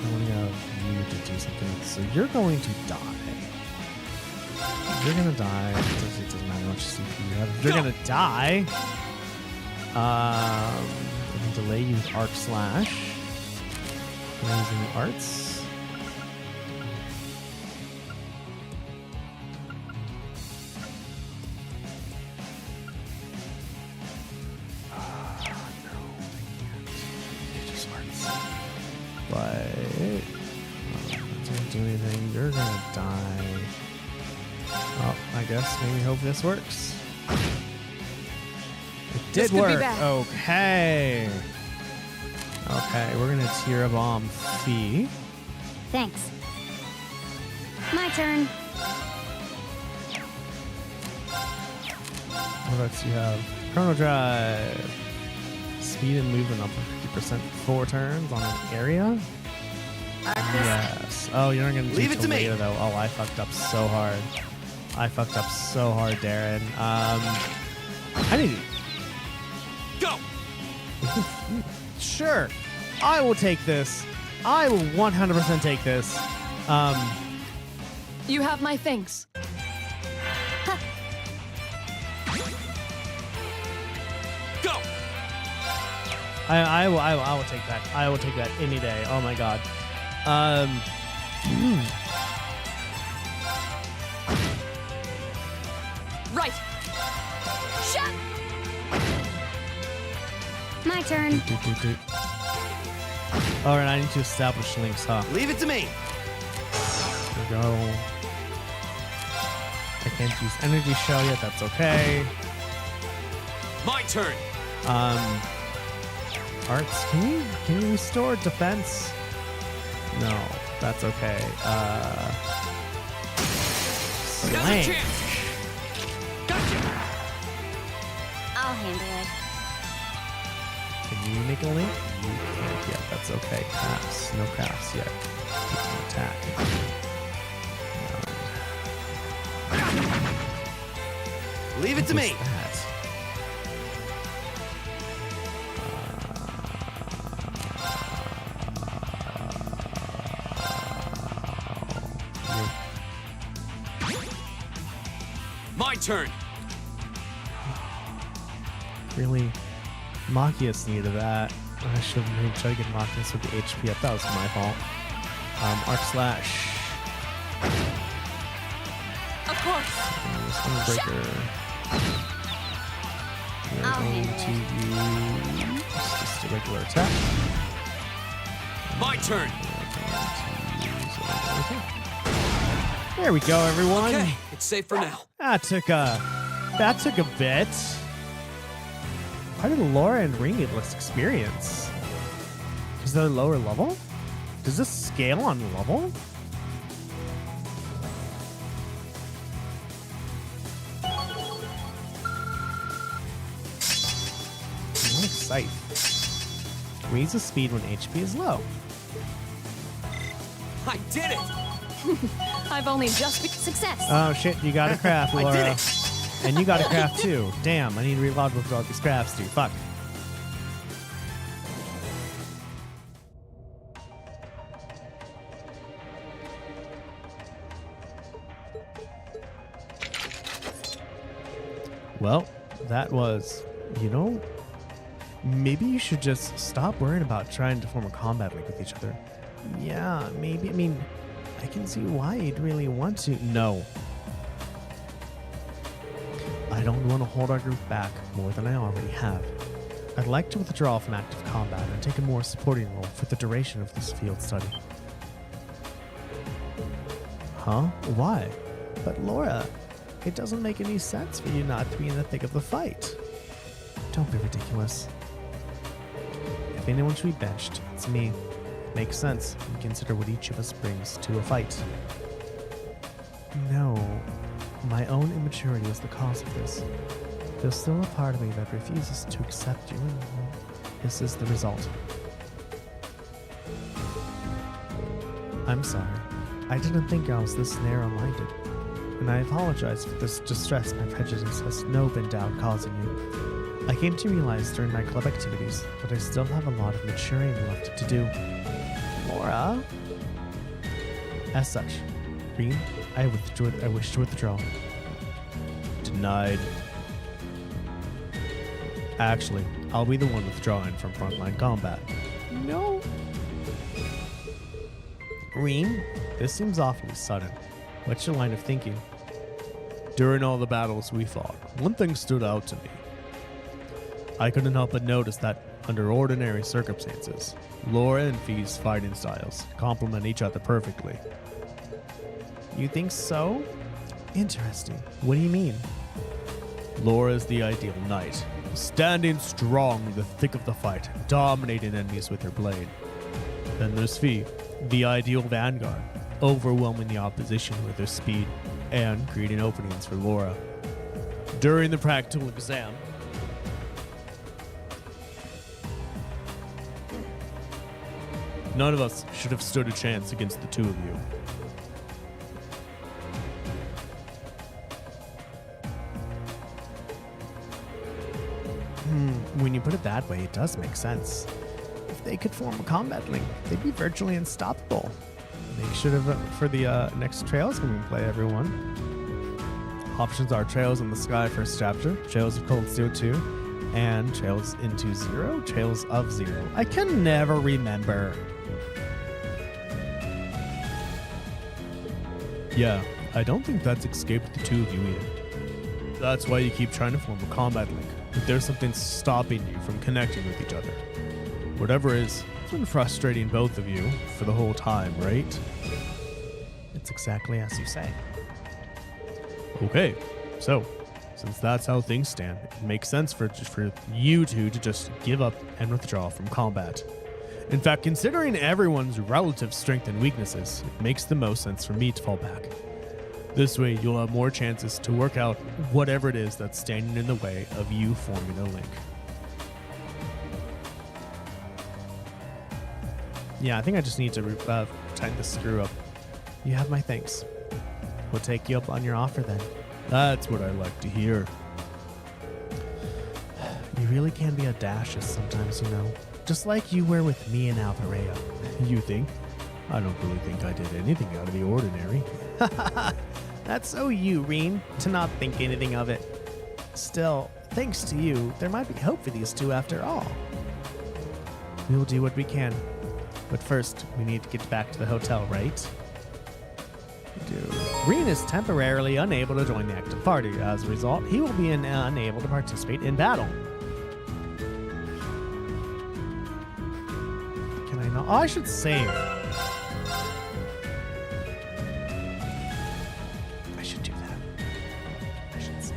[SPEAKER 1] I want to have you to do something. So you're going to die. You're going to die. It doesn't matter how much CP you have. You're going to die. I can delay you with Arc Slash. Can I use any arts? But that's gonna do anything. You're gonna die. Oh, I guess maybe hope this works. It did
[SPEAKER 4] This could be
[SPEAKER 1] work.
[SPEAKER 4] bad.
[SPEAKER 1] Okay. Okay, we're gonna tear a bomb Fee.
[SPEAKER 3] Thanks. My turn.
[SPEAKER 1] What else do you have? Chrono Drive. Speed and movement up to 50% 4 turns on an area. Yes. Oh, you're not gonna do
[SPEAKER 2] Leave it to me.
[SPEAKER 1] later though. Oh, I fucked up so hard. Darren. I need to.
[SPEAKER 2] Go.
[SPEAKER 1] Sure. I will take this. I will 100% take this.
[SPEAKER 4] You have my thanks.
[SPEAKER 2] Go.
[SPEAKER 1] I will take that. I will take that any day. Oh my god.
[SPEAKER 4] Right. Shut.
[SPEAKER 3] My turn.
[SPEAKER 1] All right, I need to establish links, huh?
[SPEAKER 2] Leave it to me.
[SPEAKER 1] There we go. I can't use energy shell yet. That's okay.
[SPEAKER 2] My turn.
[SPEAKER 1] Arts, can you restore defense? No, that's okay.
[SPEAKER 2] Now's
[SPEAKER 1] Slang.
[SPEAKER 2] a chance. Gotcha.
[SPEAKER 3] I'll handle it.
[SPEAKER 1] Can you make a link? You can't yet. That's okay. Caps. No caps yet. It's an attack.
[SPEAKER 2] Leave it to me.
[SPEAKER 1] What's that?
[SPEAKER 2] My turn.
[SPEAKER 1] really. Machias needed that. I should have maybe tried to get Machias with the HP up. That was my fault. Arc Slash.
[SPEAKER 4] Of course.
[SPEAKER 1] Stonebreaker. We're
[SPEAKER 3] I'll
[SPEAKER 1] going
[SPEAKER 3] handle
[SPEAKER 1] to use just a regular attack.
[SPEAKER 2] My turn.
[SPEAKER 1] There we go, everyone.
[SPEAKER 2] Okay, it's safe for now.
[SPEAKER 1] That took a bit. Why did Laura and Ring get less experience? Is that a lower level? Does this scale on level? What excite? Raise the speed when HP is low.
[SPEAKER 2] I did it.
[SPEAKER 4] I've only just
[SPEAKER 3] Success.
[SPEAKER 1] Oh shit, you got a craft,
[SPEAKER 2] I
[SPEAKER 1] Laura.
[SPEAKER 2] did it.
[SPEAKER 1] And you got a craft too. Damn, I need to reload with all these crafts too. Fuck. Well, that was, maybe you should just stop worrying about trying to form a combat link with each other. Yeah, maybe. I mean, I can see why you'd really want to. No. I don't want to hold our group back more than I already have. I'd like to withdraw from active combat and take a more supporting role for the duration of this field study. Huh? Why? But Laura, it doesn't make any sense for you not to be in the thick of the fight. Don't be ridiculous. If anyone should be benched, it's me. Makes sense when you consider what each of us brings to a fight. No, my own immaturity is the cause of this. There's still a part of me that refuses to accept you, and this is the result. I'm sorry. I didn't think I was this narrow-minded, and I apologize for this distress my prejudice has no doubt causing you. I came to realize during my club activities that I still have a lot of maturing left to do. Laura? As such, Green, I wish to withdraw. Denied. Actually, I'll be the one withdrawing from frontline combat. No. Reen, this seems awfully sudden. What's your line of thinking? During all the battles we fought, one thing stood out to me. I couldn't help but notice that, under ordinary circumstances, Laura and Fee's fighting styles complement each other perfectly. You think so? Interesting. What do you mean? Laura is the ideal knight, standing strong in the thick of the fight, dominating enemies with her blade. Then there's Fee, the ideal vanguard, overwhelming the opposition with her speed and creating openings for Laura. During the practical exam, none of us should have stood a chance against the two of you. When you put it that way, it does make sense. If they could form a combat link, they'd be virtually unstoppable. They should have, for the next Trails when we play, everyone. Options are Trails in the Sky first chapter, Trails of Cold Steel 2, and Trails into Zero, Trails of Zero. I can never remember. Yeah, I don't think that's escaped the two of you either. That's why you keep trying to form a combat link. But there's something stopping you from connecting with each other. Whatever is, it's been frustrating both of you for the whole time, right? It's exactly as you say. Okay, so since that's how things stand, it makes sense for you two to just give up and withdraw from combat. In fact, considering everyone's relative strength and weaknesses, it makes the most sense for me to fall back. This way, you'll have more chances to work out whatever it is that's standing in the way of you forming a link. Yeah, I think I just need to tighten the screw up. You have my thanks. We'll take you up on your offer then. That's what I like to hear. You really can be audacious sometimes, Just like you were with me and Alvareo. You think? I don't really think I did anything out of the ordinary. That's so you, Reen, to not think anything of it. Still, Thanks to you, there might be hope for these two after all. We will do what we can. But first, we need to get back to the hotel, right? We do. Green is temporarily unable to join the active party. As a result, he will be unable to participate in battle. Can I not? Oh, I should save. I should do that. I should save.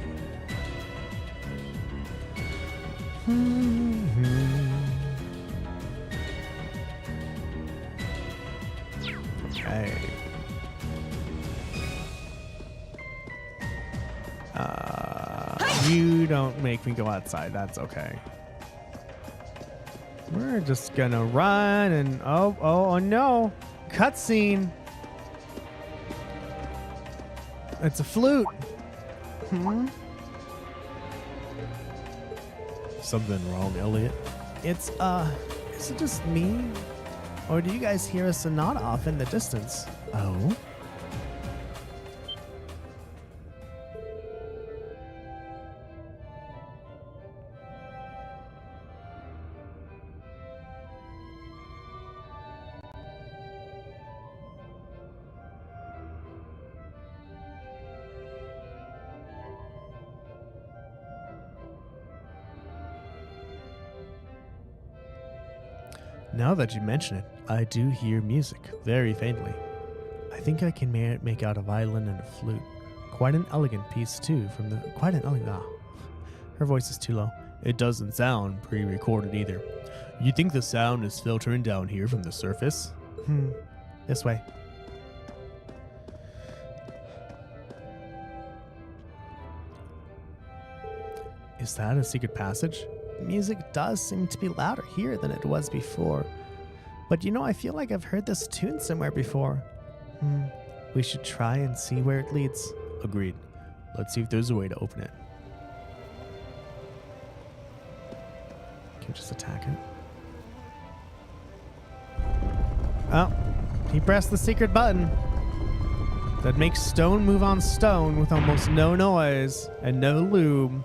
[SPEAKER 1] Okay. You don't make me go outside. That's okay. We're just gonna run and oh no. Cutscene. It's a flute. Something wrong, Elliot? Is it just me? Or do you guys hear a sonata off in the distance? Oh? Now that you mention it, I do hear music, very faintly. I think I can make out a violin and a flute. Quite an elegant piece, too, Her voice is too low. It doesn't sound pre-recorded either. You think the sound is filtering down here from the surface? This way. Is that a secret passage? Music does seem to be louder here than it was before. But I feel like I've heard this tune somewhere before. We should try and see where it leads. Agreed. Let's see if there's a way to open it. Can we just attack it? Oh, he pressed the secret button. That makes stone move on stone with almost no noise and no lube.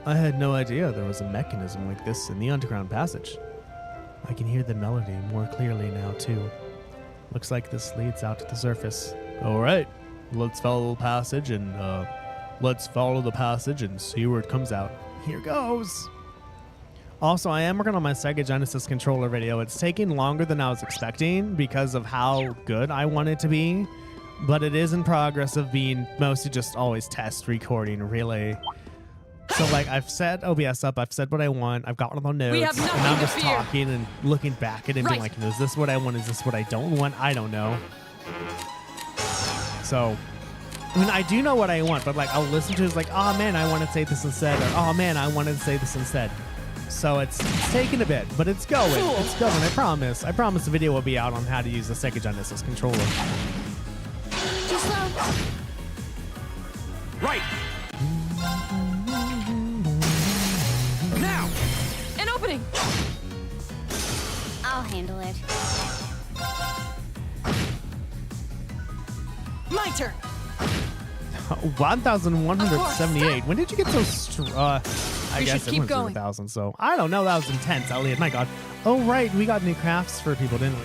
[SPEAKER 1] I had no idea there was a mechanism like this in the underground passage. I can hear the melody more clearly now, too. Looks like this leads out to the surface. All right, let's follow the passage and see where it comes out. Here goes. Also, I am working on my Sega Genesis controller video. It's taking longer than I was expecting because of how good I want it to be, but it is in progress of being mostly just always test recording, really. So, I've set OBS up. I've said what I want. I've got all the notes.
[SPEAKER 4] We have nothing
[SPEAKER 1] and I'm
[SPEAKER 4] to
[SPEAKER 1] just
[SPEAKER 4] fear.
[SPEAKER 1] talking and looking back at it and being like, is this what I want? Is this what I don't want? I don't know. So, I do know what I want, but, I'll listen to it. It's like, oh, man, I want to say this instead. Or, oh, man, I wanted to say this instead. So, it's taking a bit, but it's going.
[SPEAKER 4] Cool.
[SPEAKER 1] It's going. I promise. I promise the video will be out on how to use the Sega Genesis controller.
[SPEAKER 4] Too slow.
[SPEAKER 2] Right. Now.
[SPEAKER 4] An opening.
[SPEAKER 3] I'll handle it.
[SPEAKER 4] My turn.
[SPEAKER 1] 1,178. When did you get so strong? I
[SPEAKER 4] We
[SPEAKER 1] guess
[SPEAKER 4] should keep
[SPEAKER 1] everyone's
[SPEAKER 4] going.
[SPEAKER 1] 1,000. So I don't know. That was intense, Elliot. My God. Oh right, we got new crafts for people, didn't we?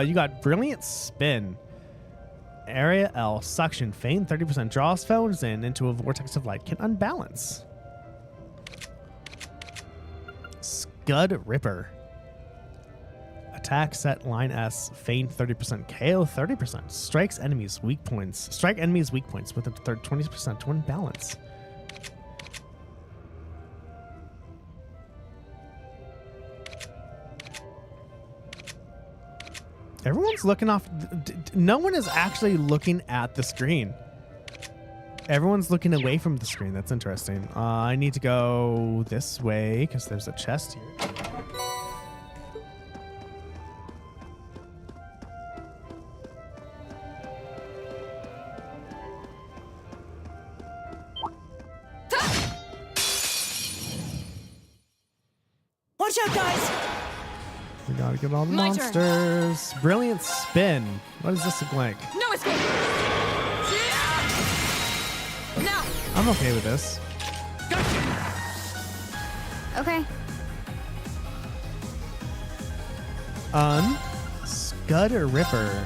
[SPEAKER 1] You got brilliant spin. Area L suction feint 30% draws foes in into a vortex of light can unbalance. Scud Ripper. Attack set line S feint 30% KO 30% strikes enemies weak points. Strike enemies weak points with a third 20% to unbalance. Everyone's looking off. No one is actually looking at the screen. Everyone's looking away from the screen. That's interesting. I need to go this way because there's a chest here.
[SPEAKER 4] Watch out, guys.
[SPEAKER 1] We gotta get all the
[SPEAKER 4] My turn.
[SPEAKER 1] monsters. Brilliant spin. What does this look like?
[SPEAKER 4] No escape. Now.
[SPEAKER 1] I'm okay with this.
[SPEAKER 3] Okay.
[SPEAKER 1] Scudder Ripper.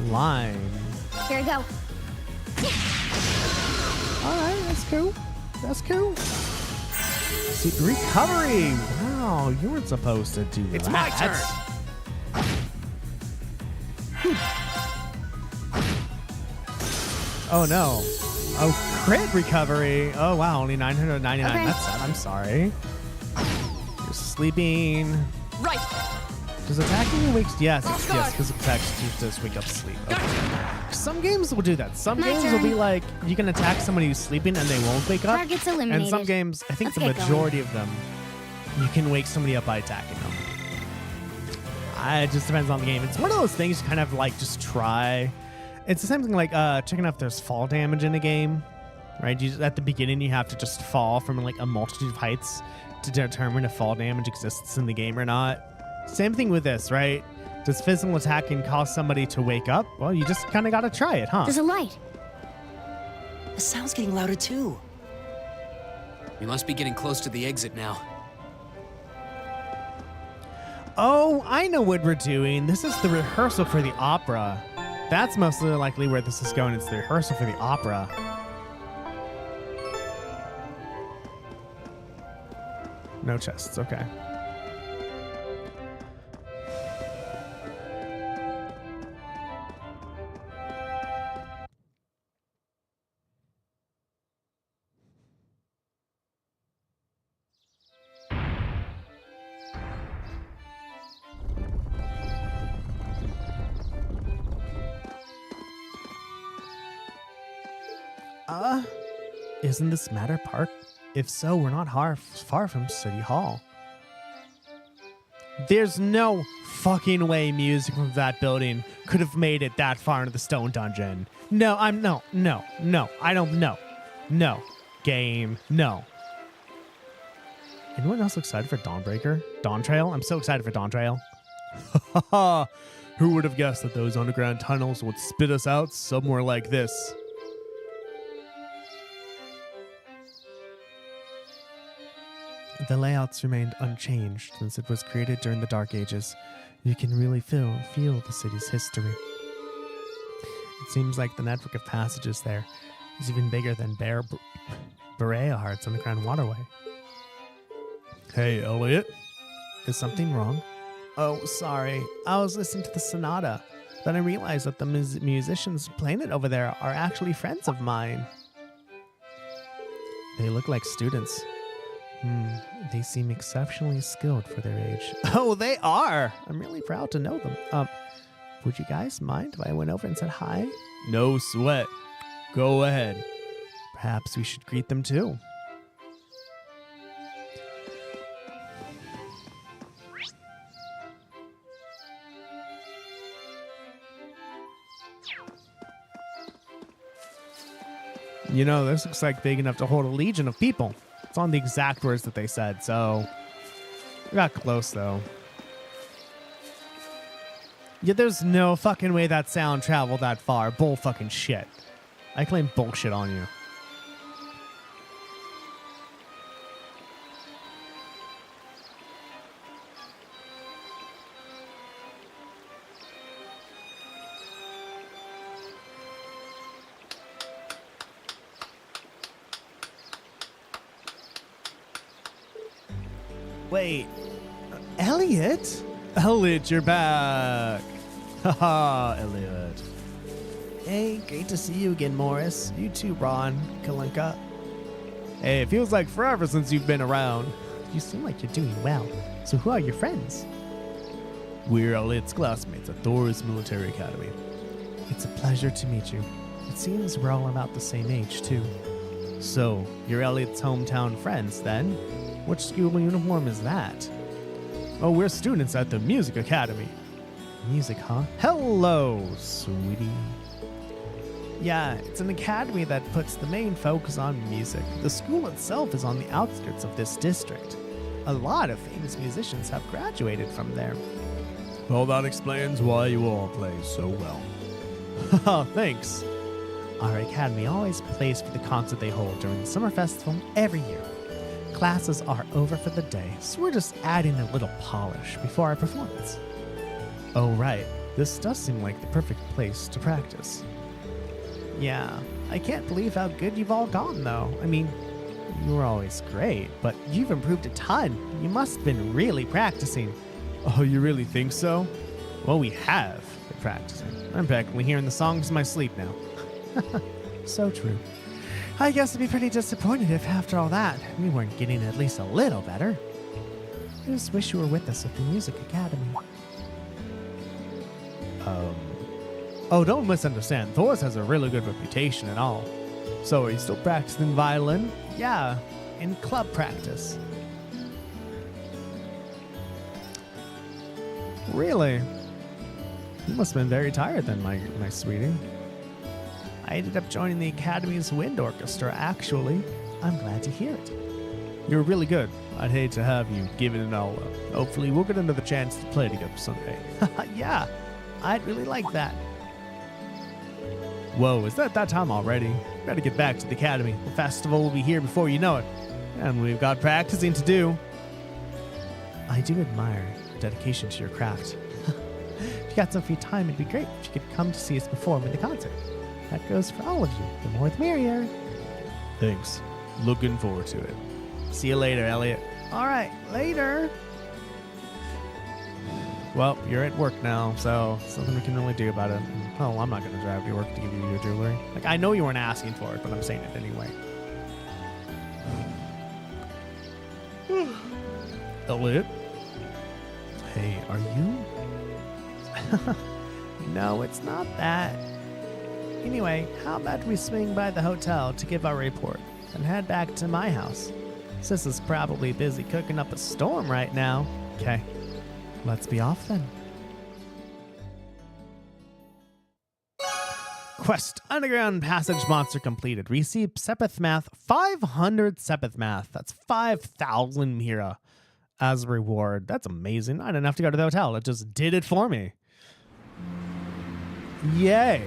[SPEAKER 1] Line.
[SPEAKER 3] Here we go.
[SPEAKER 1] Alright, that's cool. That's cool. See, recovery. Wow, you weren't supposed to do
[SPEAKER 2] It's
[SPEAKER 1] that.
[SPEAKER 2] my turn.
[SPEAKER 1] Oh no. Oh, crit recovery. Oh wow, only 999.
[SPEAKER 3] Okay.
[SPEAKER 1] That's sad. I'm sorry. You're sleeping.
[SPEAKER 4] Right.
[SPEAKER 1] Does attacking you wakes? Yes,
[SPEAKER 4] Off
[SPEAKER 1] yes,
[SPEAKER 4] guard.
[SPEAKER 1] because attacks you just wake up sleep. Okay. Some games will do that. Some
[SPEAKER 3] My
[SPEAKER 1] games will
[SPEAKER 3] turn.
[SPEAKER 1] be like you can attack somebody who's sleeping and they won't wake up.
[SPEAKER 3] Target's
[SPEAKER 1] And
[SPEAKER 3] eliminated.
[SPEAKER 1] some games, I think
[SPEAKER 3] Let's
[SPEAKER 1] the
[SPEAKER 3] get going.
[SPEAKER 1] majority of them, you can wake somebody up by attacking them. It just depends on the game. It's one of those things you kind of like just try. It's the same thing like checking out if there's fall damage in a game, right? At the beginning, you have to just fall from like a multitude of heights to determine if fall damage exists in the game or not. Same thing with this, right? Does physical attacking cause somebody to wake up? Well, you just kind of got to try it, huh?
[SPEAKER 3] There's a light.
[SPEAKER 5] The sound's getting louder too.
[SPEAKER 2] We must be getting close to the exit now.
[SPEAKER 1] Oh, I know what we're doing. This is the rehearsal for the opera. That's most likely where this is going. It's the rehearsal for the opera. No chests, okay. Isn't this Matter Park? If so, we're not far from City Hall. There's no fucking way music from that building could have made it that far into the Stone Dungeon. No, I don't know. No. Game, no. Anyone else excited for Dawnbreaker? Dawn Trail? I'm so excited for Dawn Trail. Who would have guessed that those underground tunnels would spit us out somewhere like this? The layouts remained unchanged since it was created during the Dark Ages. You can really feel the city's history. It seems like the network of passages there is even bigger than Berea Heart's underground waterway. Hey, Elliot. Is something wrong? Oh, sorry. I was listening to the sonata. Then I realized that the musicians playing it over there are actually friends of mine. They look like students. They seem exceptionally skilled for their age. Oh, they are! I'm really proud to know them. Would you guys mind if I went over and said hi? No sweat. Go ahead. Perhaps we should greet them too. You know, this looks like big enough to hold a legion of people. It's on the exact words that they said, so we got close, though. Yeah, there's no fucking way that sound traveled that far. Bull fucking shit. I claim bullshit on you. Wait, Elliot? Elliot, you're back. Haha, Elliot. Hey, great to see you again, Morris. You too, Ron, Kalinka. Hey, it feels like forever since you've been around. You seem like you're doing well. So who are your friends? We're Elliot's classmates at Thor's Military Academy. It's a pleasure to meet you. It seems we're all about the same age, too. So, you're Elliot's hometown friends, then? Which school uniform is that? Oh, we're students at the Music Academy. Music, huh? Hello, sweetie. Yeah, it's an academy that puts the main focus on music. The school itself is on the outskirts of this district. A lot of famous musicians have graduated from there.
[SPEAKER 6] Well, that explains why you all play so well.
[SPEAKER 1] Oh, thanks. Our academy always plays for the concert they hold during the summer festival every year. Classes are over for the day, so we're just adding a little polish before our performance. Oh, right. This does seem like the perfect place to practice. Yeah, I can't believe how good you've all gotten, though. I mean, you were always great, but you've improved a ton. You must have been really practicing.
[SPEAKER 6] Oh, you really think so?
[SPEAKER 1] Well, we have been practicing. I'm practically hearing the songs in my sleep now. So true. I guess I'd be pretty disappointed if, after all that, we weren't getting at least a little better. I just wish you were with us at the Music Academy. Oh, don't misunderstand. Thor's has a really good reputation and all. So are you still practicing violin? Yeah, in club practice. Really? You must have been very tired then, my sweetie. I ended up joining the Academy's wind orchestra, actually. I'm glad to hear it. You're really good. I'd hate to have you giving it all up. Hopefully we'll get another chance to play together someday. Yeah, I'd really like that. Whoa, is that time already? Better get back to the Academy. The festival will be here before you know it. And we've got practicing to do. I do admire your dedication to your craft. If you got some free time, it'd be great if you could come to see us perform in the concert. That goes for all of you. The more the merrier.
[SPEAKER 6] Thanks. Looking forward to it.
[SPEAKER 1] See you later, Elliot. All right, later. Well, you're at work now, so something we can really do about it. Oh, I'm not going to drive to work to give you your jewelry. Like, I know you weren't asking for it, but I'm saying it anyway.
[SPEAKER 6] Elliot?
[SPEAKER 1] Hey, are you? No, it's not that. Anyway, how about we swing by the hotel to give our report and head back to my house? Sis is probably busy cooking up a storm right now. Okay, let's be off then. Quest Underground Passage Monster completed. Receive Sepith Math, 500 Sepith Math. That's 5,000 Mira as a reward. That's amazing. I didn't have to go to the hotel. It just did it for me. Yay.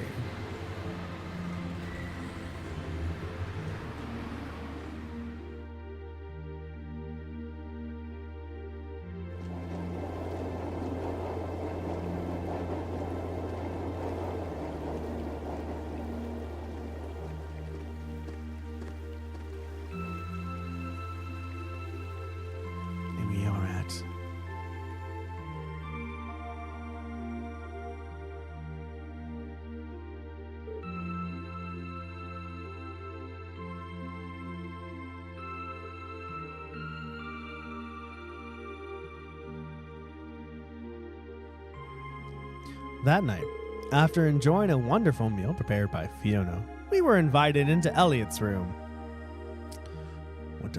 [SPEAKER 1] That night, after enjoying a wonderful meal prepared by Fiona, we were invited into Elliot's room. What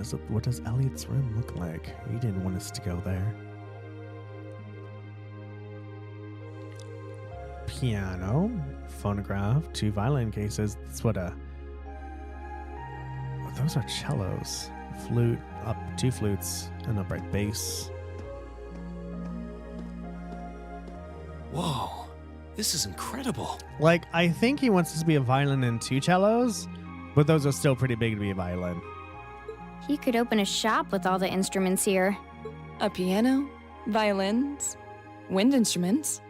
[SPEAKER 1] does Elliot's room look like? He didn't want us to go there. Piano, phonograph, 2 violin cases. That's what those are cellos. Flute, 2 flutes, an upright bass.
[SPEAKER 2] Whoa, this is incredible.
[SPEAKER 1] Like, I think he wants us to be a violin and 2 cellos, but those are still pretty big to be a violin.
[SPEAKER 3] He could open a shop with all the instruments here.
[SPEAKER 4] A piano, violins, wind instruments,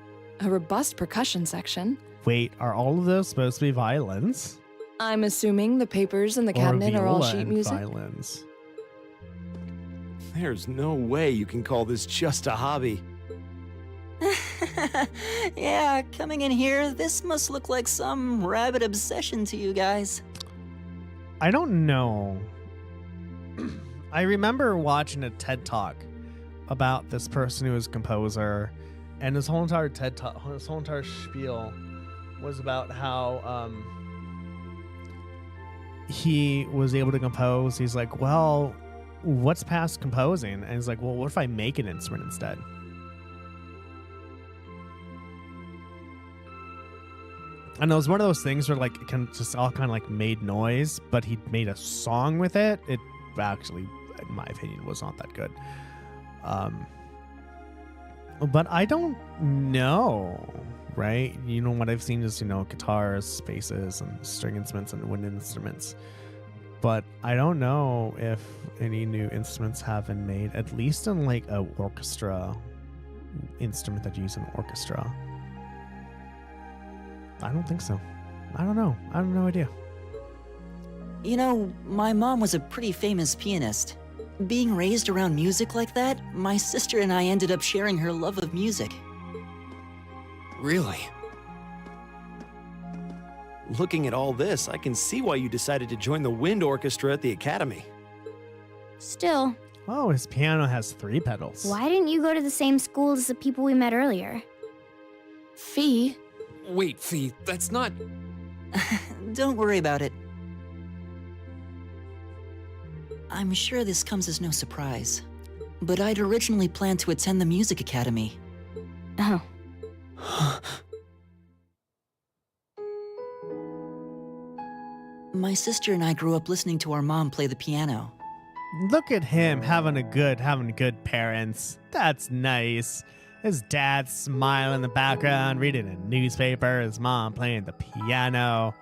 [SPEAKER 4] a robust percussion section.
[SPEAKER 1] Wait, are all of those supposed to be violins?
[SPEAKER 4] I'm assuming the papers in the cabinet are all
[SPEAKER 1] viola
[SPEAKER 4] sheet
[SPEAKER 1] and
[SPEAKER 4] music.
[SPEAKER 1] Violins.
[SPEAKER 7] There's no way you can call this just a hobby.
[SPEAKER 5] Yeah, coming in here, this must look like some rabid obsession to you guys.
[SPEAKER 1] I don't know. I remember watching a TED Talk about this person who was a composer, and his whole entire TED Talk, his whole entire spiel was about how he was able to compose. He's like, well, what's past composing? And he's like, well, what if I make an instrument instead? And it was one of those things where like it can just all kind of like made noise, but he made a song with it. It actually, in my opinion, was not that good. But I don't know, right? You know, what I've seen is, guitars, basses, and string instruments and wind instruments. But I don't know if any new instruments have been made, at least in like a orchestra instrument that you use in an orchestra. I don't think so. I don't know. I have no idea.
[SPEAKER 5] You know, my mom was a pretty famous pianist. Being raised around music like that, my sister and I ended up sharing her love of music.
[SPEAKER 2] Really?
[SPEAKER 7] Looking at all this, I can see why you decided to join the wind orchestra at the academy.
[SPEAKER 3] Still,
[SPEAKER 1] Oh, his piano has 3 pedals.
[SPEAKER 3] why didn't you go to the same school as the people we met earlier?
[SPEAKER 4] Fee,
[SPEAKER 2] Wait, Fee, that's not...
[SPEAKER 5] Don't worry about it. I'm sure this comes as no surprise, but I'd originally planned to attend the music academy.
[SPEAKER 3] Oh,
[SPEAKER 5] My sister and I grew up listening to our mom play the piano.
[SPEAKER 1] Look at him having good parents. That's nice. His dad smiling in the background, reading a newspaper, his mom playing the piano.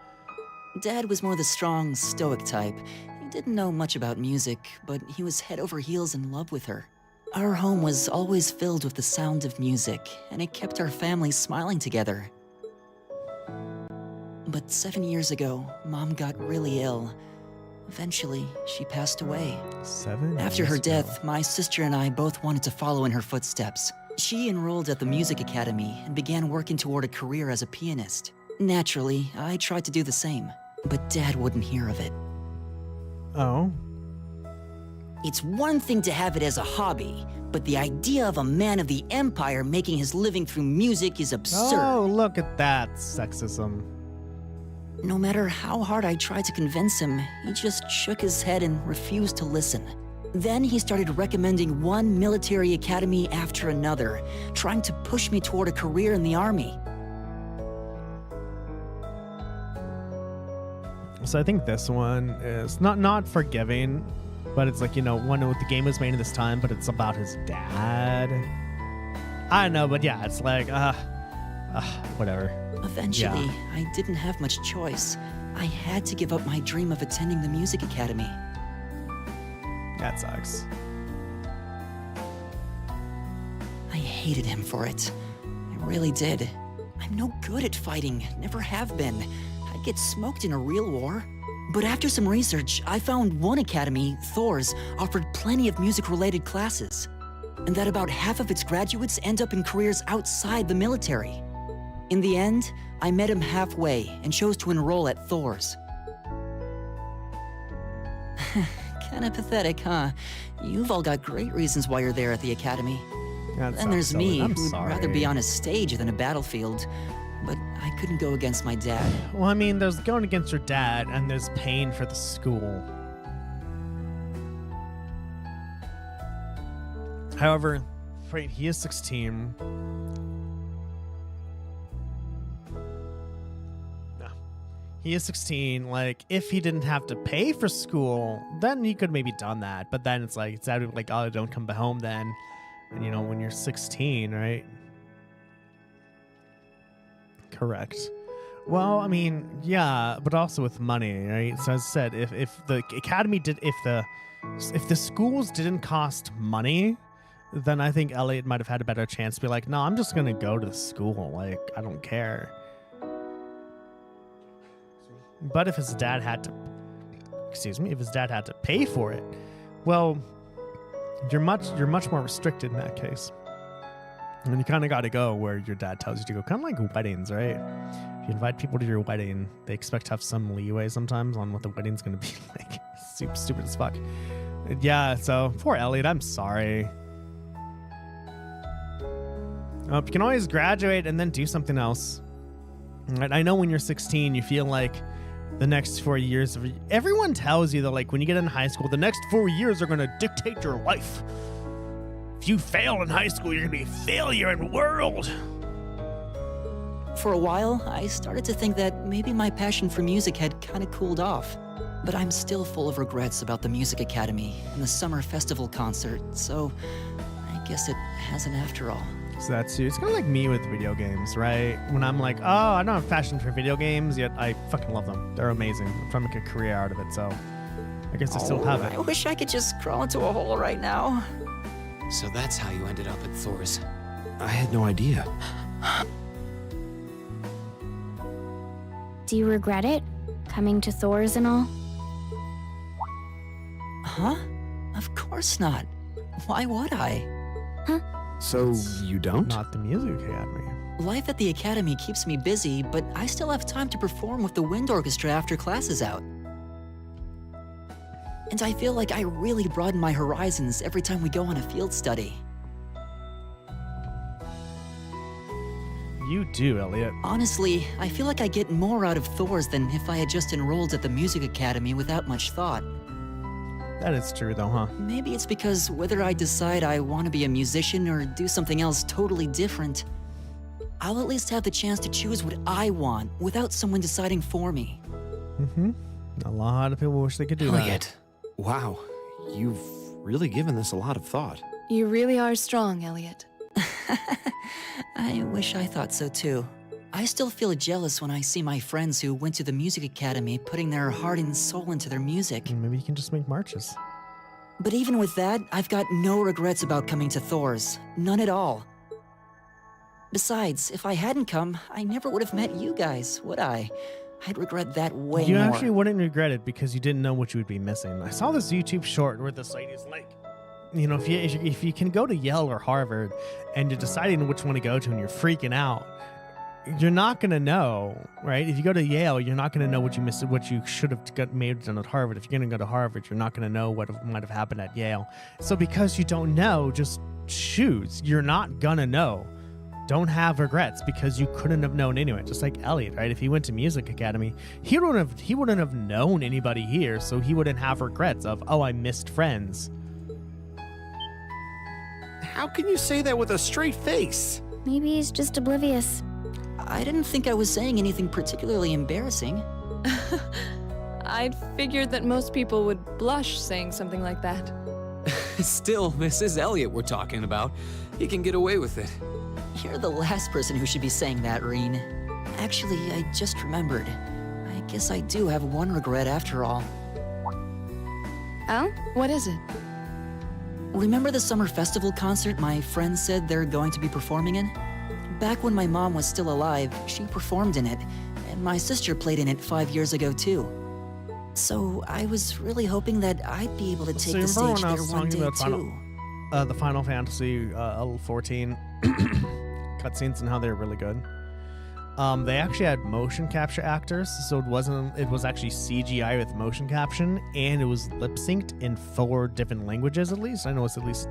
[SPEAKER 5] Dad was more the strong, stoic type. He didn't know much about music, but he was head over heels in love with her. Our home was always filled with the sound of music, and it kept our family smiling together. But 7 years ago, Mom got really ill. Eventually, she passed away.
[SPEAKER 1] 7
[SPEAKER 5] After her
[SPEAKER 1] years ago.
[SPEAKER 5] death, my sister and I both wanted to follow in her footsteps. She enrolled at the music academy and began working toward a career as a pianist. Naturally, I tried to do the same, but Dad wouldn't hear of it.
[SPEAKER 1] Oh.
[SPEAKER 5] It's one thing to have it as a hobby, but the idea of a man of the Empire making his living through music is absurd.
[SPEAKER 1] Oh, look at that sexism.
[SPEAKER 5] No matter how hard I tried to convince him, he just shook his head and refused to listen. Then he started recommending one military academy after another, trying to push me toward a career in the army.
[SPEAKER 1] So I think this one is not forgiving, but it's like, one of the game was made in this time, but it's about his dad. I don't know, but yeah, it's like, whatever.
[SPEAKER 5] Eventually, I didn't have much choice. I had to give up my dream of attending the music academy.
[SPEAKER 1] That sucks.
[SPEAKER 5] I hated him for it. I really did. I'm no good at fighting, never have been. I'd get smoked in a real war. But after some research, I found one academy, Thor's, offered plenty of music-related classes. And that about half of its graduates end up in careers outside the military. In the end, I met him halfway and chose to enroll at Thor's. Kinda pathetic, huh? You've all got great reasons why you're there at the academy.
[SPEAKER 1] That
[SPEAKER 5] Then there's
[SPEAKER 1] sucks,
[SPEAKER 5] me,
[SPEAKER 1] Elliot. I'm
[SPEAKER 5] who'd
[SPEAKER 1] sorry.
[SPEAKER 5] rather be on a stage than a battlefield. But I couldn't go against my dad.
[SPEAKER 1] Well, I mean, there's going against your dad, and there's paying for the school. However, he is 16. No. He is 16. Like, if he didn't have to pay for school, then he could maybe done that. But then it's like, oh, don't come home then. And, when you're 16, right? Correct. Well, I mean, yeah, but also with money, right? So as I said, if the academy if the schools didn't cost money, then I think Elliot might have had a better chance to be like, no, I'm just gonna go to the school. Like, I don't care. But if his dad had to pay for it, well, you're much more restricted in that case. And you kind of got to go where your dad tells you to go. Kind of like weddings, right? If you invite people to your wedding, they expect to have some leeway sometimes on what the wedding's going to be like. Super stupid as fuck. Yeah, so poor Elliot, I'm sorry. You can always graduate and then do something else. Right? I know when you're 16, you feel like the next 4 years everyone tells you that, like, when you get in high school, the next 4 years are going to dictate your life. If you fail in high school, you're going to be a failure in the world.
[SPEAKER 5] For a while, I started to think that maybe my passion for music had kind of cooled off. But I'm still full of regrets about the music academy and the summer festival concert, so I guess it hasn't after all.
[SPEAKER 1] So that's you. It's kind of like me with video games, right? When I'm like, oh, I don't have passion for video games, yet I fucking love them. They're amazing. I'm trying to make a career out of it, so I guess I still have it.
[SPEAKER 5] I wish I could just crawl into a hole right now.
[SPEAKER 2] So that's how you ended up at Thor's.
[SPEAKER 7] I had no idea.
[SPEAKER 3] Do you regret it? Coming to Thor's and all?
[SPEAKER 5] Huh? Of course not. Why would I?
[SPEAKER 7] So you don't?
[SPEAKER 1] Not the music academy.
[SPEAKER 5] Life at the academy keeps me busy, but I still have time to perform with the wind orchestra after class is out. And I feel like I really broaden my horizons every time we go on a field study.
[SPEAKER 1] You do, Elliot.
[SPEAKER 5] Honestly, I feel like I get more out of Thor's than if I had just enrolled at the music academy without much thought.
[SPEAKER 1] That is true, though, huh?
[SPEAKER 5] Maybe it's because whether I decide I want to be a musician or do something else totally different, I'll at least have the chance to choose what I want without someone deciding for me.
[SPEAKER 1] Mm-hmm. A lot of people wish they could do that.
[SPEAKER 2] Elliot.
[SPEAKER 7] Wow, you've really given this a lot of thought.
[SPEAKER 4] You really are strong, Elliot.
[SPEAKER 5] I wish I thought so too. I still feel jealous when I see my friends who went to the music academy putting their heart and soul into their music.
[SPEAKER 1] Maybe you can just make marches.
[SPEAKER 5] But even with that, I've got no regrets about coming to Thor's. None at all. Besides, if I hadn't come, I never would have met you guys, would I? I'd regret that way
[SPEAKER 1] You
[SPEAKER 5] more.
[SPEAKER 1] actually wouldn't regret it because you didn't know what you would be missing. I saw this YouTube short where this lady's like, you know, if you can go to Yale or Harvard and you're deciding which one to go to and you're freaking out, you're not going to know, right? If you go to Yale, you're not going to know what you missed, what you should have done at Harvard. If you're going to go to Harvard, you're not going to know what might have happened at Yale. So because you don't know, just choose. You're not going to know. Don't have regrets because you couldn't have known anyway. Just like Elliot, right? If he went to music academy, he wouldn't have known anybody here, so he wouldn't have regrets of, oh, I missed friends.
[SPEAKER 7] How can you say that with a straight face?
[SPEAKER 3] Maybe he's just oblivious.
[SPEAKER 5] I didn't think I was saying anything particularly embarrassing.
[SPEAKER 4] I'd figured that most people would blush saying something like that.
[SPEAKER 2] Still, this is Elliot we're talking about. He can get away with it.
[SPEAKER 5] You're the last person who should be saying that, Reen. Actually, I just remembered. I guess I do have one regret after all.
[SPEAKER 3] Oh?
[SPEAKER 4] What is it?
[SPEAKER 5] Remember the summer festival concert my friends said they're going to be performing in? Back when my mom was still alive, she performed in it, and my sister played in it 5 years ago too. So I was really hoping that I'd be able to take the
[SPEAKER 1] remember
[SPEAKER 5] stage
[SPEAKER 1] when I
[SPEAKER 5] there
[SPEAKER 1] was
[SPEAKER 5] one
[SPEAKER 1] talking
[SPEAKER 5] day
[SPEAKER 1] about
[SPEAKER 5] too.
[SPEAKER 1] the Final Fantasy 14 cutscenes and how they're really good. They actually had motion capture actors, so it was actually CGI with motion caption, and it was lip synced in 4 different languages at least. I know it's at least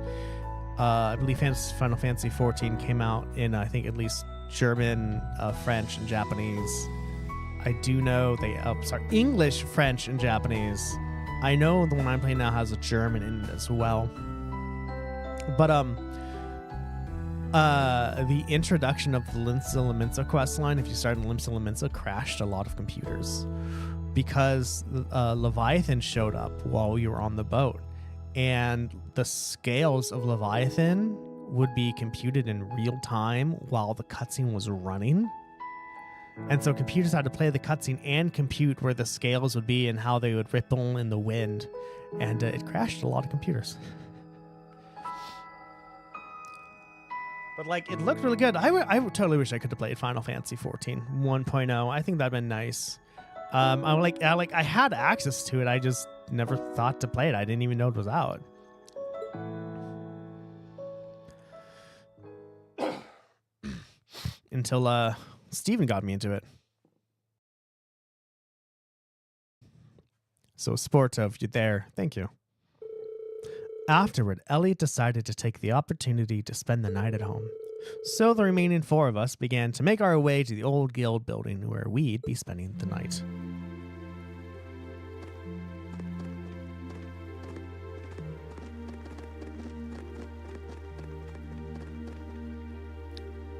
[SPEAKER 1] I believe Final Fantasy 14 came out in I think at least German, French, and Japanese. I do know English, French, and Japanese. I know the one I'm playing now has a German in it as well. But the introduction of the Linsilla quest line, if you started Linsilla, crashed a lot of computers because Leviathan showed up while you were on the boat, and the scales of Leviathan would be computed in real time while the cutscene was running. And so computers had to play the cutscene and compute where the scales would be and how they would ripple in the wind, and it crashed a lot of computers. But like, it looked really good. I would totally wish I could have played Final Fantasy 14 1.0. I think that'd been nice. I had access to it. I just never thought to play it. I didn't even know it was out. Until Steven got me into it. So, Sportov, you're there. Thank you. Afterward, Elliot decided to take the opportunity to spend the night at home. So the remaining 4 of us began to make our way to the old guild building where we'd be spending the night.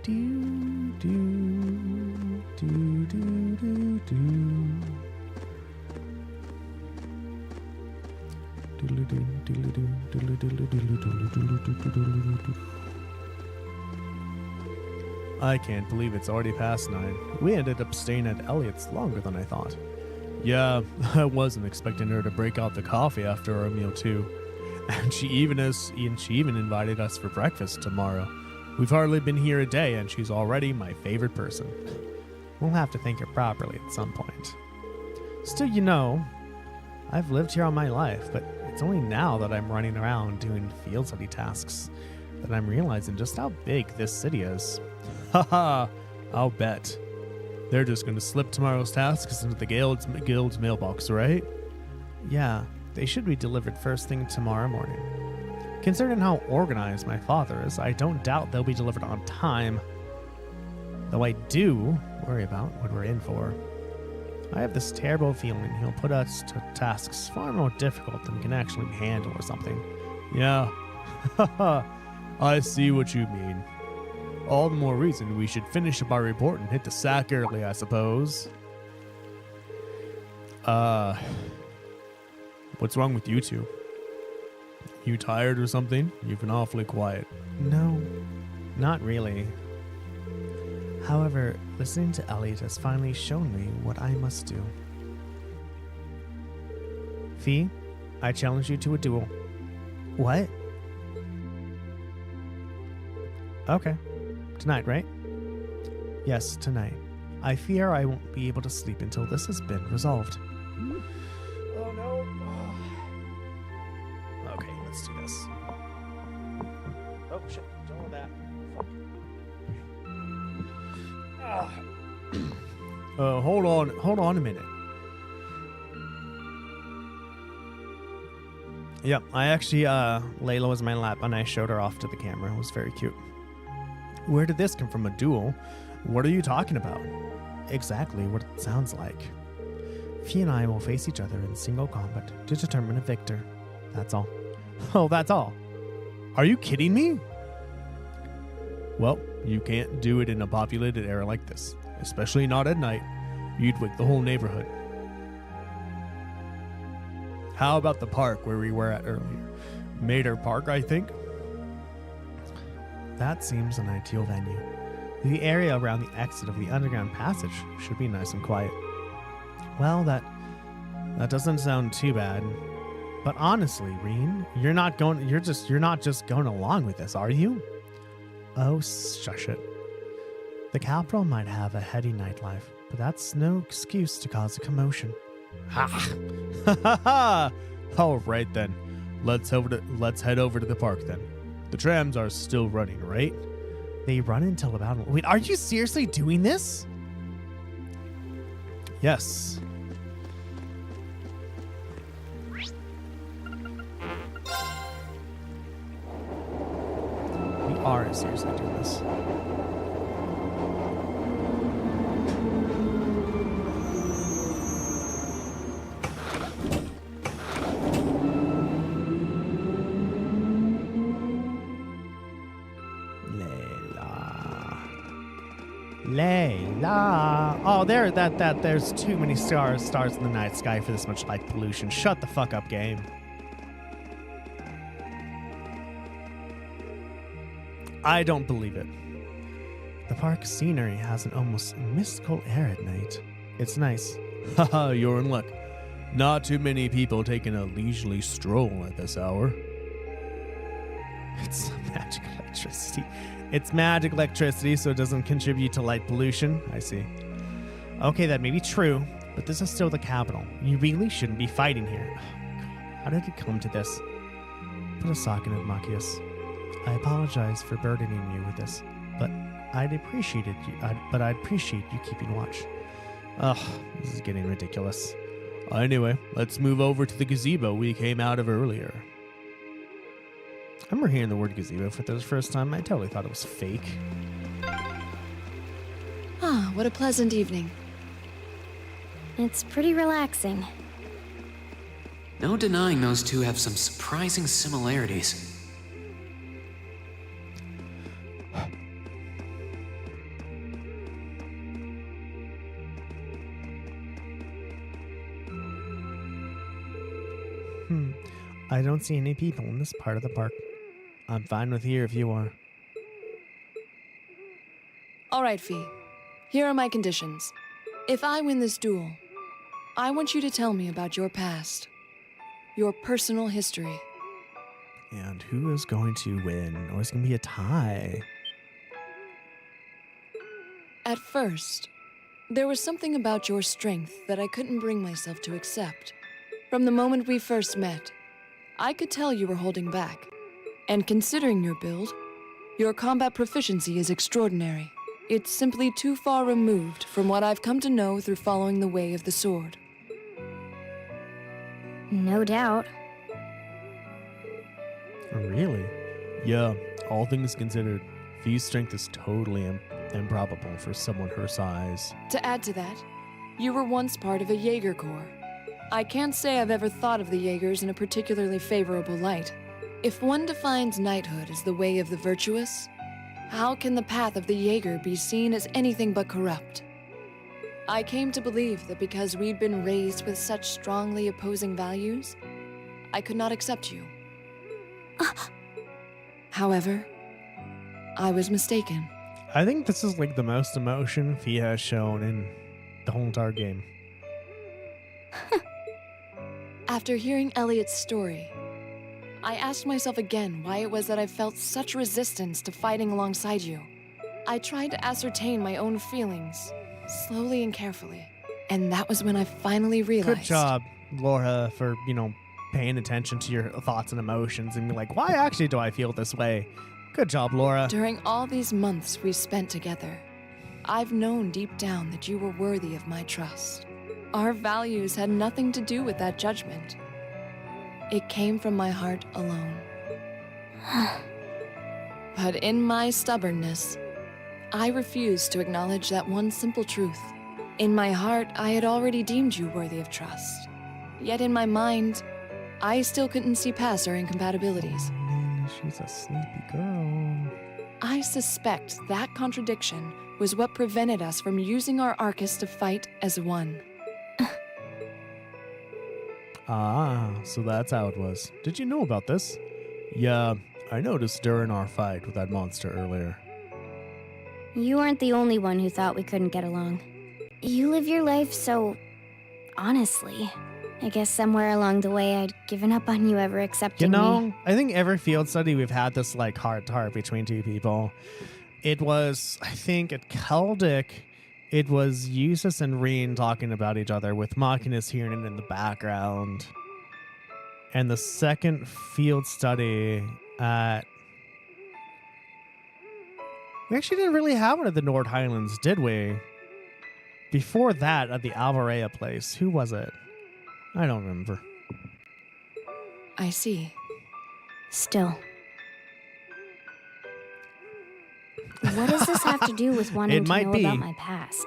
[SPEAKER 1] Do, do, do, do, do, do. Do, I can't believe it's already past 9. We ended up staying at Elliot's longer than I thought. Yeah, I wasn't expecting her to break out the coffee after our meal too. And she even invited us for breakfast tomorrow. We've hardly been here a day and she's already my favorite person. We'll have to thank her properly at some point. Still, you know, I've lived here all my life, but it's only now that I'm running around doing field study tasks that I'm realizing just how big this city is. Haha, I'll bet. They're just going to slip tomorrow's tasks into the guild's mailbox, right? Yeah, they should be delivered first thing tomorrow morning. Considering how organized my father is, I don't doubt they'll be delivered on time. Though I do worry about what we're in for. I have this terrible feeling he'll put us to tasks far more difficult than we can actually handle or something. Yeah, I see what you mean. All the more reason we should finish up our report and hit the sack early, I suppose. What's wrong with you two? You tired or something? You've been awfully quiet. No, not really. However, listening to Elliot has finally shown me what I must do. Fee, I challenge you to a duel. What? Okay. Tonight, right? Yes, tonight. I fear I won't be able to sleep until this has been resolved. Oh no. Okay, let's do this. Oh shit, don't want that. Hold on a minute. Yep, I actually, Layla was in my lap and I showed her off to the camera. It was very cute. Where did this come from? A duel? What are you talking about? Exactly what it sounds like. Fee and I will face each other in single combat to determine a victor. That's all. Oh, that's all. Are you kidding me? Well, you can't do it in a populated area like this, especially not at night. You'd wake the whole neighborhood. How about the park where we were at earlier? Mater Park, I think? That seems an ideal venue. The area around the exit of the underground passage should be nice and quiet. Well, that doesn't sound too bad. But honestly, Reen, you're not just going along with this, are you? Oh, shush it. The capital might have a heady nightlife, but that's no excuse to cause a commotion. Ha ha! All right then. Let's head over to the park then. The trams are still running, right? They run until about... Wait, are you seriously doing this? Yes. We are seriously doing this. Layla. Oh, there's too many stars in the night sky for this much light pollution. Shut the fuck up, game. I don't believe it. The park scenery has an almost mystical air at night. It's nice. Haha, you're in luck. Not too many people taking a leisurely stroll at this hour. It's magic electricity. It's magic electricity, so it doesn't contribute to light pollution. I see. Okay, that may be true, but this is still the capital. You really shouldn't be fighting here. Oh, God, how did it come to this? Put a sock in it, Machias. I apologize for burdening you with this, but I'd appreciate you keeping watch. Ugh, this is getting ridiculous. Anyway, let's move over to the gazebo we came out of earlier. I remember hearing the word gazebo for the first time. I totally thought it was fake.
[SPEAKER 4] Ah, what a pleasant evening.
[SPEAKER 3] It's pretty relaxing.
[SPEAKER 2] No denying those two have some surprising similarities.
[SPEAKER 1] I don't see any people in this part of the park. I'm fine with here if you are.
[SPEAKER 4] All right, Fee. Here are my conditions. If I win this duel, I want you to tell me about your past, your personal history.
[SPEAKER 1] And who is going to win? Or is it going to be a tie?
[SPEAKER 4] At first, there was something about your strength that I couldn't bring myself to accept. From the moment we first met, I could tell you were holding back. And considering your build, your combat proficiency is extraordinary. It's simply too far removed from what I've come to know through following the way of the sword.
[SPEAKER 3] No doubt.
[SPEAKER 1] Really? Yeah, all things considered, Fee's strength is totally improbable for someone her size.
[SPEAKER 4] To add to that, you were once part of a Jaeger Corps. I can't say I've ever thought of the Jaegers in a particularly favorable light. If one defines knighthood as the way of the virtuous, how can the path of the Jaeger be seen as anything but corrupt? I came to believe that because we'd been raised with such strongly opposing values, I could not accept you. However, I was mistaken.
[SPEAKER 1] I think this is like the most emotion Fee has shown in the whole entire game.
[SPEAKER 4] After hearing Elliot's story, I asked myself again why it was that I felt such resistance to fighting alongside you. I tried to ascertain my own feelings, slowly and carefully, and that was when I finally realized.
[SPEAKER 1] Good job, Laura, for, paying attention to your thoughts and emotions and be like, why actually do I feel this way? Good job, Laura.
[SPEAKER 4] During all these months we spent together, I've known deep down that you were worthy of my trust. Our values had nothing to do with that judgment. It came from my heart alone. But in my stubbornness, I refused to acknowledge that one simple truth. In my heart, I had already deemed you worthy of trust. Yet in my mind, I still couldn't see past our incompatibilities.
[SPEAKER 1] She's a sleepy girl.
[SPEAKER 4] I suspect that contradiction was what prevented us from using our Arcus to fight as one.
[SPEAKER 1] So that's how it was. Did you know about this? Yeah, I noticed during our fight with that monster earlier.
[SPEAKER 3] You aren't the only one who thought we couldn't get along. You live your life so honestly. I guess somewhere along the way I'd given up on you ever accepting me.
[SPEAKER 1] I think every field study we've had this like heart-to-heart between two people. It was, I think, at Keldic, it was Eustace and Reen talking about each other with Machias hearing it in the background. And the second field study at... We actually didn't really have it at the Nord Highlands, did we? Before that, at the Alvarea place, who was it? I don't remember.
[SPEAKER 4] I see.
[SPEAKER 3] Still. What does this have to do with wanting
[SPEAKER 1] It
[SPEAKER 3] to
[SPEAKER 1] might
[SPEAKER 3] know
[SPEAKER 1] be.
[SPEAKER 3] about my past?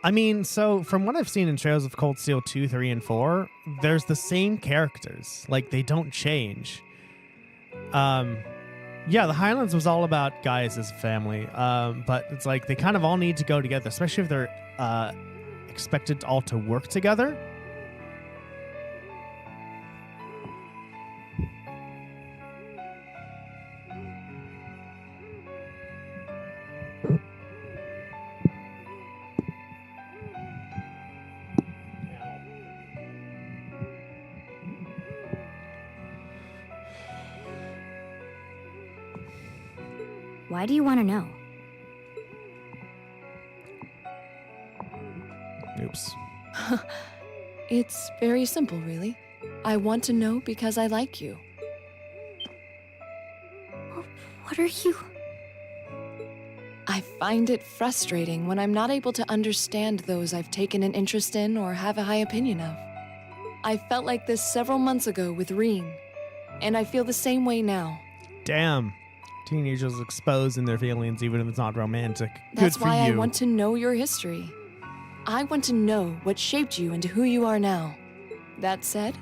[SPEAKER 1] I mean, so from what I've seen in Trails of Cold Steel 2, 3, and 4, there's the same characters. Like, they don't change. Yeah, the Highlands was all about guys as a family. But it's like they kind of all need to go together, especially if they're expected all to work together.
[SPEAKER 3] Why do you want to know?
[SPEAKER 1] Oops.
[SPEAKER 4] It's very simple, really. I want to know because I like you.
[SPEAKER 3] What are you...
[SPEAKER 4] I find it frustrating when I'm not able to understand those I've taken an interest in or have a high opinion of. I felt like this several months ago with Reen, and I feel the same way now.
[SPEAKER 1] Damn. Teenagers exposing their feelings even if it's not romantic.
[SPEAKER 4] That's
[SPEAKER 1] Good for
[SPEAKER 4] why
[SPEAKER 1] you.
[SPEAKER 4] I want to know your history. I want to know what shaped you into who you are now. That said,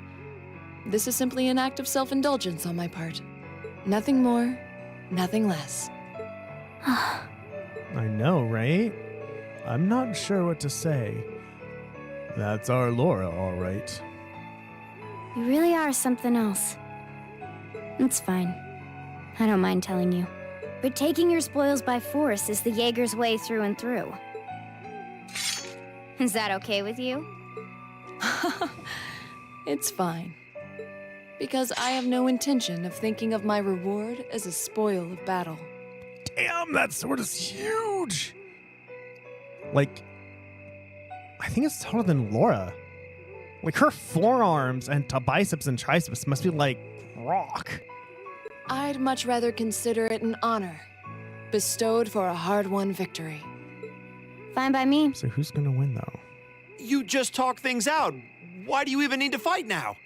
[SPEAKER 4] this is simply an act of self-indulgence on my part. Nothing more, nothing less.
[SPEAKER 1] I know, right? I'm not sure what to say. That's our Laura, all right.
[SPEAKER 3] You really are something else. It's fine. I don't mind telling you. But taking your spoils by force is the Jaeger's way through and through. Is that okay with you?
[SPEAKER 4] It's fine. Because I have no intention of thinking of my reward as a spoil of battle.
[SPEAKER 1] Damn, that sword is huge! Like, I think it's taller than Laura. Like, her forearms and biceps and triceps must be like rock.
[SPEAKER 4] I'd much rather consider it an honor, bestowed for a hard-won victory.
[SPEAKER 3] Fine by me.
[SPEAKER 1] So who's gonna win, though?
[SPEAKER 7] You just talk things out. Why do you even need to fight now?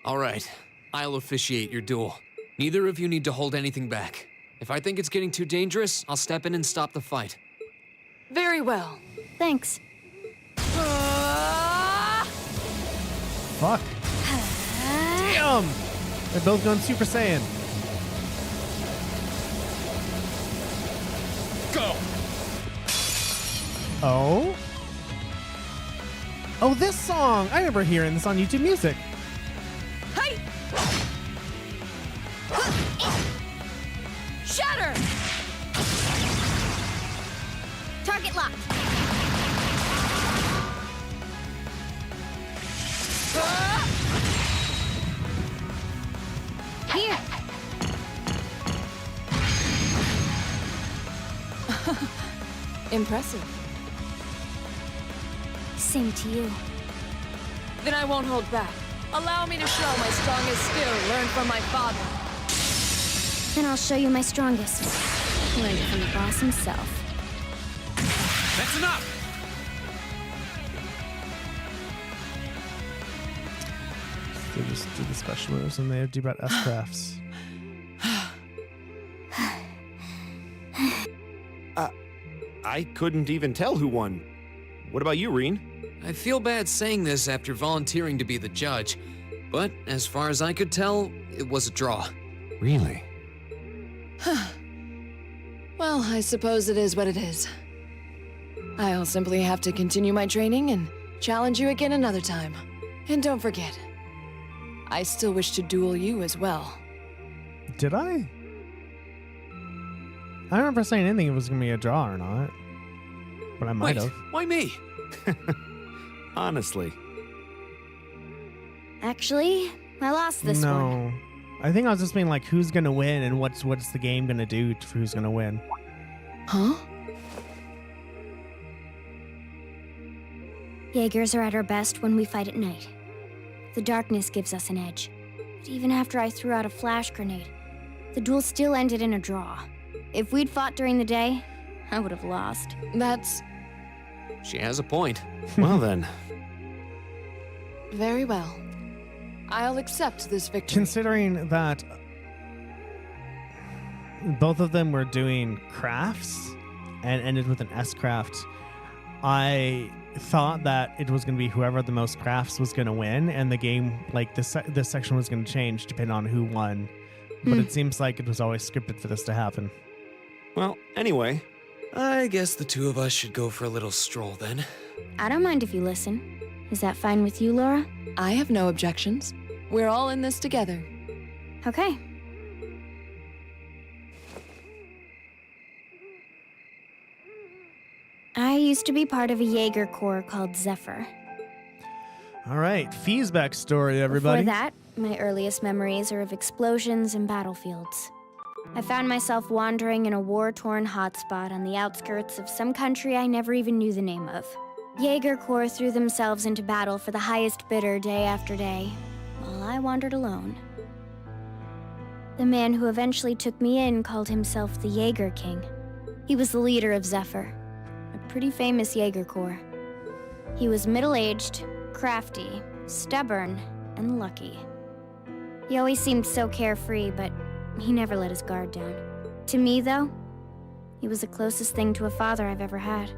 [SPEAKER 2] All right, I'll officiate your duel. Neither of you need to hold anything back. If I think it's getting too dangerous, I'll step in and stop the fight.
[SPEAKER 4] Very well.
[SPEAKER 3] Thanks.
[SPEAKER 1] Fuck. Damn! They're both going Super Saiyan.
[SPEAKER 2] Go!
[SPEAKER 1] Oh? Oh, this song! I remember hearing this on YouTube Music.
[SPEAKER 4] Hi! Shatter!
[SPEAKER 3] Target locked. Here.
[SPEAKER 4] Impressive.
[SPEAKER 3] Same to you.
[SPEAKER 4] Then I won't hold back. Allow me to show my strongest skill learned from my father.
[SPEAKER 3] Then I'll show you my strongest. Learned from the boss himself.
[SPEAKER 2] That's enough!
[SPEAKER 1] They just do the special moves and they do about S-crafts.
[SPEAKER 7] I couldn't even tell who won. What about you, Reen?
[SPEAKER 2] I feel bad saying this after volunteering to be the judge, but as far as I could tell, it was a draw.
[SPEAKER 7] Really?
[SPEAKER 4] Well, I suppose it is what it is. I'll simply have to continue my training and challenge you again another time. And don't forget, I still wish to duel you as well.
[SPEAKER 1] Did I? I don't remember saying anything if it was going to be a draw or not. But I might
[SPEAKER 2] Wait,
[SPEAKER 1] have.
[SPEAKER 2] why me?
[SPEAKER 7] Honestly.
[SPEAKER 3] Actually, I lost this one.
[SPEAKER 1] No. I think I was just being like, who's going to win and what's the game going to do for who's going to win.
[SPEAKER 4] Huh?
[SPEAKER 3] Jaegers are at our best when we fight at night. The darkness gives us an edge. But even after I threw out a flash grenade, the duel still ended in a draw. If we'd fought during the day, I would have lost.
[SPEAKER 4] That's
[SPEAKER 2] She has a point.
[SPEAKER 7] Well then.
[SPEAKER 4] very well. I'll accept this victory.
[SPEAKER 1] Considering that both of them were doing crafts and ended with an S-craft, I thought that it was going to be whoever the most crafts was going to win, and the game, like this section was going to change depending on who won. But it seems like it was always scripted for this to happen.
[SPEAKER 7] Well, anyway.
[SPEAKER 2] I guess the two of us should go for a little stroll then.
[SPEAKER 3] I don't mind if you listen. Is that fine with you, Laura?
[SPEAKER 4] I have no objections. We're all in this together.
[SPEAKER 3] Okay. I used to be part of a Jaeger Corps called Zephyr.
[SPEAKER 1] All right, Fee's backstory, everybody.
[SPEAKER 3] Before that, my earliest memories are of explosions and battlefields. I found myself wandering in a war-torn hotspot on the outskirts of some country I never even knew the name of. Jaeger Corps threw themselves into battle for the highest bidder day after day, while I wandered alone. The man who eventually took me in called himself the Jaeger King. He was the leader of Zephyr, a pretty famous Jaeger Corps. He was middle-aged, crafty, stubborn, and lucky. He always seemed so carefree, but he never let his guard down. To me, though, he was the closest thing to a father I've ever had.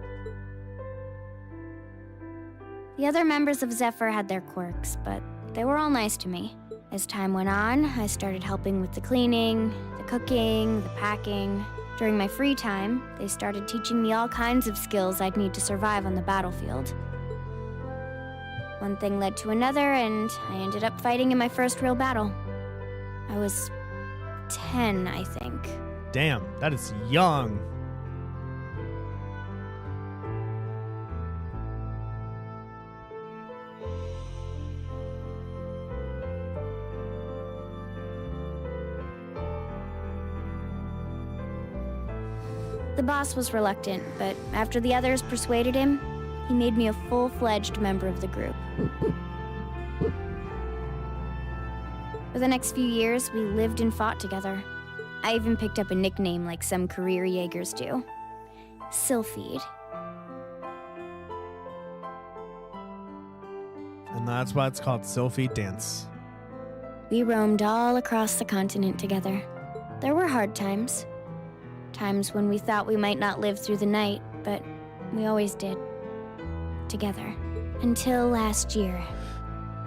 [SPEAKER 3] The other members of Zephyr had their quirks, but they were all nice to me. As time went on, I started helping with the cleaning, the cooking, the packing. During my free time, they started teaching me all kinds of skills I'd need to survive on the battlefield. One thing led to another, and I ended up fighting in my first real battle. I was 10, I think.
[SPEAKER 1] Damn, that is young.
[SPEAKER 3] The boss was reluctant, but after the others persuaded him, he made me a full-fledged member of the group. For the next few years, we lived and fought together. I even picked up a nickname like some career Jaegers do. Sylphide.
[SPEAKER 1] And that's why it's called Sylphie Dance.
[SPEAKER 3] We roamed all across the continent together. There were hard times. Times when we thought we might not live through the night, but we always did. Together. Until last year,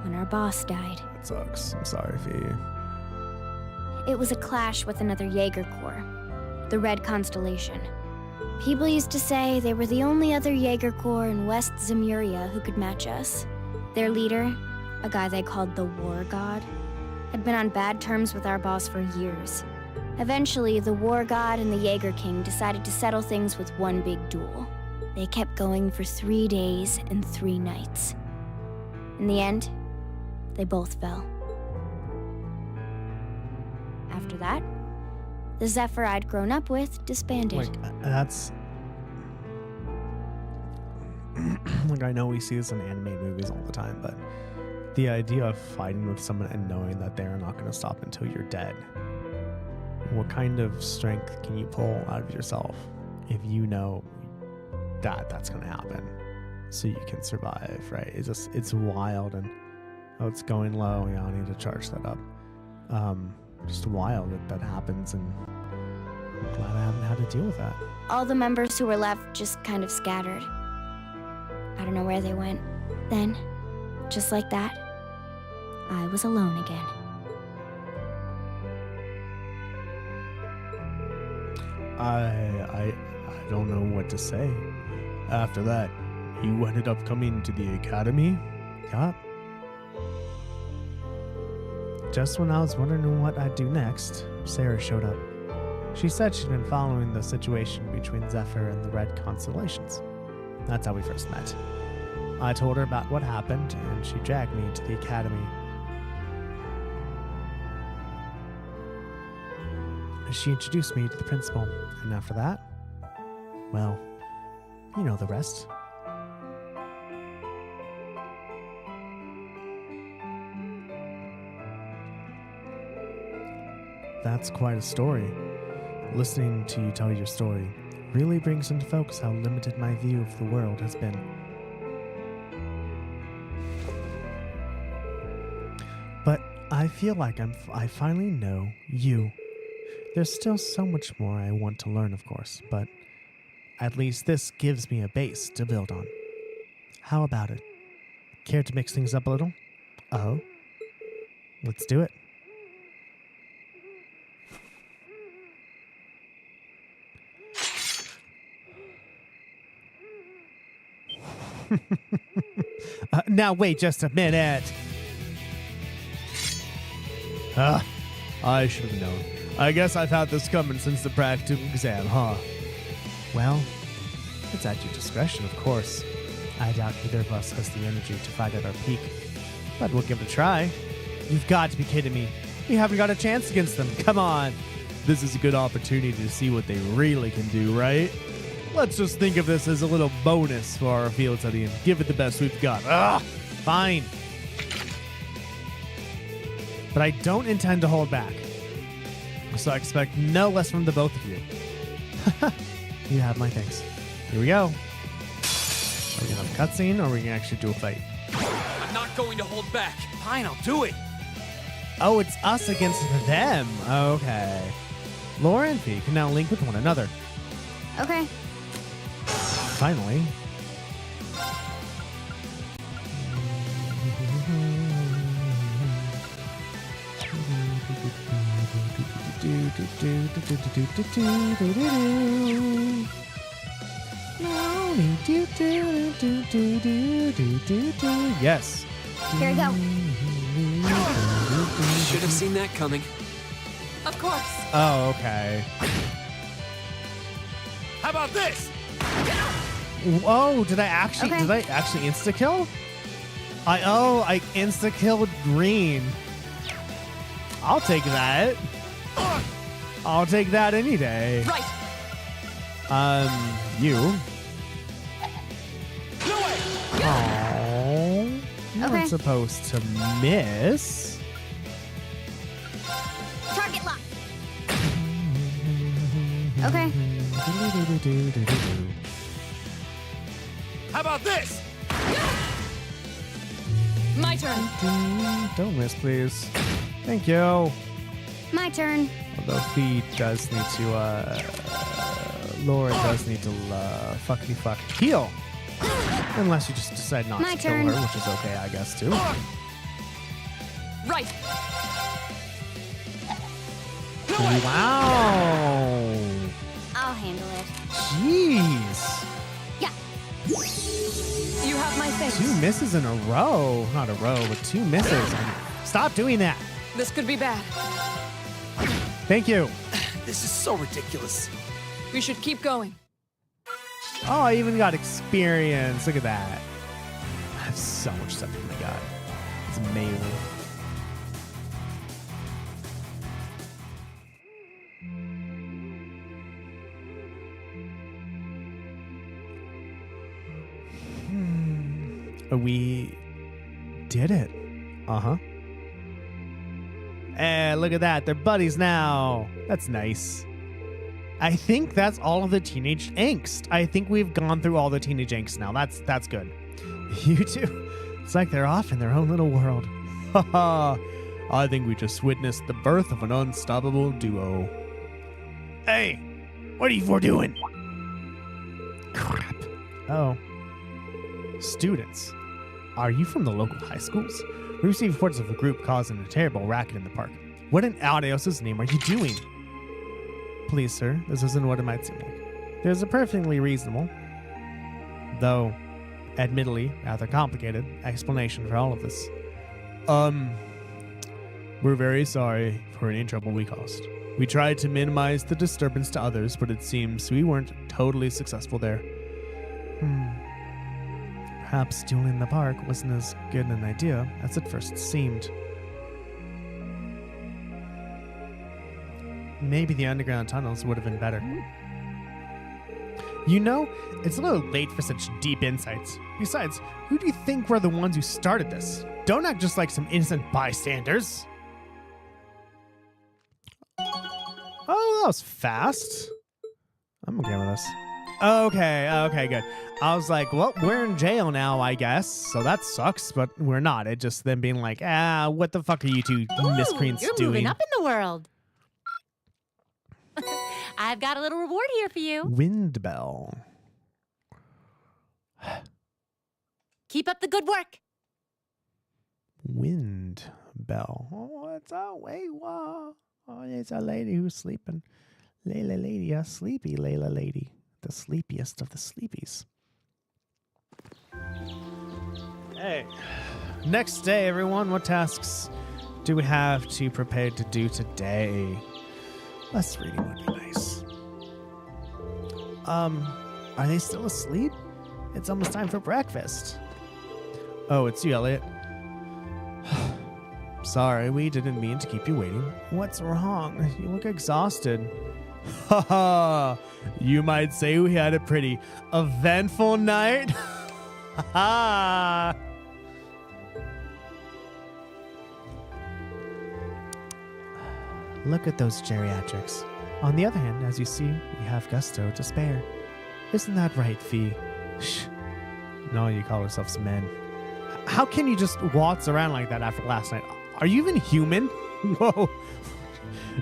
[SPEAKER 3] when our boss died.
[SPEAKER 1] That sucks. I'm sorry for you.
[SPEAKER 3] It was a clash with another Jaeger Corps, the Red Constellation. People used to say they were the only other Jaeger Corps in West Zemuria who could match us. Their leader, a guy they called the War God, had been on bad terms with our boss for years. Eventually, the War God and the Jaeger King decided to settle things with one big duel. They kept going for 3 days and 3 nights. In the end, they both fell. After that, the Zephyr I'd grown up with disbanded.
[SPEAKER 1] Like, that's... like, I know we see this in animated movies all the time, but the idea of fighting with someone and knowing that they're not going to stop until you're dead. What kind of strength can you pull out of yourself if you know that that's going to happen so you can survive, right? It's wild. And oh, it's going low. Yeah, I need to charge that up. Just wild that happens, and I'm glad I haven't had to deal with that.
[SPEAKER 3] All the members who were left just kind of scattered. I don't know where they went. Then, just like that, I was alone again.
[SPEAKER 1] I don't know what to say. After that, you ended up coming to the academy? Yeah. Just when I was wondering what I'd do next, Sarah showed up. She said she'd been following the situation between Zephyr and the Red Constellations. That's how we first met. I told her about what happened, and she dragged me to the academy. She introduced me to the principal, and after that, well, you know the rest. That's quite a story. Listening to you tell your story really brings into focus how limited my view of the world has been. But I feel like I finally know you. There's still so much more I want to learn, of course, but at least this gives me a base to build on. How about it? Care to mix things up a little? Oh? Let's do it. Now wait just a minute. I should have known. I guess I've had this coming since the practical exam, huh? Well, it's at your discretion, of course. I doubt either of us has the energy to fight at our peak, but we'll give it a try. You've got to be kidding me. We haven't got a chance against them. Come on. This is a good opportunity to see what they really can do, right? Let's just think of this as a little bonus for our field study and give it the best we've got. Fine. But I don't intend to hold back. So I expect no less from the both of you. You have my thanks. Here we go. Are we going to have a cutscene or are we going to actually do a fight?
[SPEAKER 2] I'm not going to hold back. Fine, I'll do it.
[SPEAKER 1] Oh, it's us against them. Okay. Laura and Fee can now link with one another.
[SPEAKER 3] Okay.
[SPEAKER 1] Finally. Yes.
[SPEAKER 3] Here we go.
[SPEAKER 2] Should have seen that coming.
[SPEAKER 4] Of course.
[SPEAKER 1] Oh, okay.
[SPEAKER 7] How about this?
[SPEAKER 1] Whoa, did I actually insta kill? I insta killed green. I'll take that. I'll take that any day.
[SPEAKER 4] Right.
[SPEAKER 1] You.
[SPEAKER 7] No way!
[SPEAKER 1] Oh, you weren't supposed to miss.
[SPEAKER 3] Target lock. Okay.
[SPEAKER 7] How about this?
[SPEAKER 4] My turn.
[SPEAKER 1] Don't miss, please. Thank you.
[SPEAKER 3] My turn.
[SPEAKER 1] Although Fee does need to, Laura does need to, fuckity fuck heal. Unless you just decide not
[SPEAKER 3] My
[SPEAKER 1] to
[SPEAKER 3] turn.
[SPEAKER 1] kill her, which is okay, I guess, too.
[SPEAKER 4] Right.
[SPEAKER 1] Wow.
[SPEAKER 3] I'll handle it.
[SPEAKER 1] Jeez.
[SPEAKER 3] Yeah.
[SPEAKER 4] You have my thanks.
[SPEAKER 1] 2 misses in a row. Not a row, but 2 misses. Stop doing that.
[SPEAKER 4] This could be bad.
[SPEAKER 1] Thank you.
[SPEAKER 7] This is so ridiculous.
[SPEAKER 4] We should keep going.
[SPEAKER 1] Oh, I even got experience. Look at that. I have so much stuff in my god. It's amazing. We did it. Uh-huh. And look at that. They're buddies now. That's nice. I think that's all of the teenage angst. I think we've gone through all the teenage angst now. That's good. You two, it's like they're off in their own little world. Haha. I think we just witnessed the birth of an unstoppable duo. Hey, what are you four doing? Crap. Oh. Students, are you from the local high schools? We received reports of a group causing a terrible racket in the park. What in Audios's name are you doing? Please, sir, this isn't what it might seem like. There's a perfectly reasonable, though admittedly rather complicated, explanation for all of this. We're very sorry for any trouble we caused. We tried to minimize the disturbance to others, but it seems we weren't totally successful there. Perhaps dueling in the park wasn't as good an idea as it first seemed. Maybe the underground tunnels would have been better. You know, it's a little late for such deep insights. Besides, who do you think were the ones who started this? Don't act just like some innocent bystanders. Oh, that was fast. I'm okay with this. Okay, good. I was like, well, we're in jail now, I guess. So that sucks, but we're not. It just them being like, what the fuck are you two miscreants
[SPEAKER 8] you're
[SPEAKER 1] doing?
[SPEAKER 8] moving up in the world. I've got a little reward here for you.
[SPEAKER 1] Wind bell.
[SPEAKER 8] Keep up the good work.
[SPEAKER 1] Wind bell. Oh, it's a wait, whoa. Oh, it's a lady who's sleeping. Layla lady, a sleepy Layla lady. The sleepiest of the sleepies. Hey. Next day, everyone. What tasks do we have to prepare to do today? Less reading would be nice. Are they still asleep? It's almost time for breakfast. Oh, it's you, Elliot. Sorry, we didn't mean to keep you waiting. What's wrong? You look exhausted. Haha, you might say we had a pretty eventful night. Haha. Look at those geriatrics. On the other hand, as you see, we have gusto to spare. Isn't that right, Fee? Shh. No, you call yourselves men. How can you just waltz around like that after last night? Are you even human? Whoa.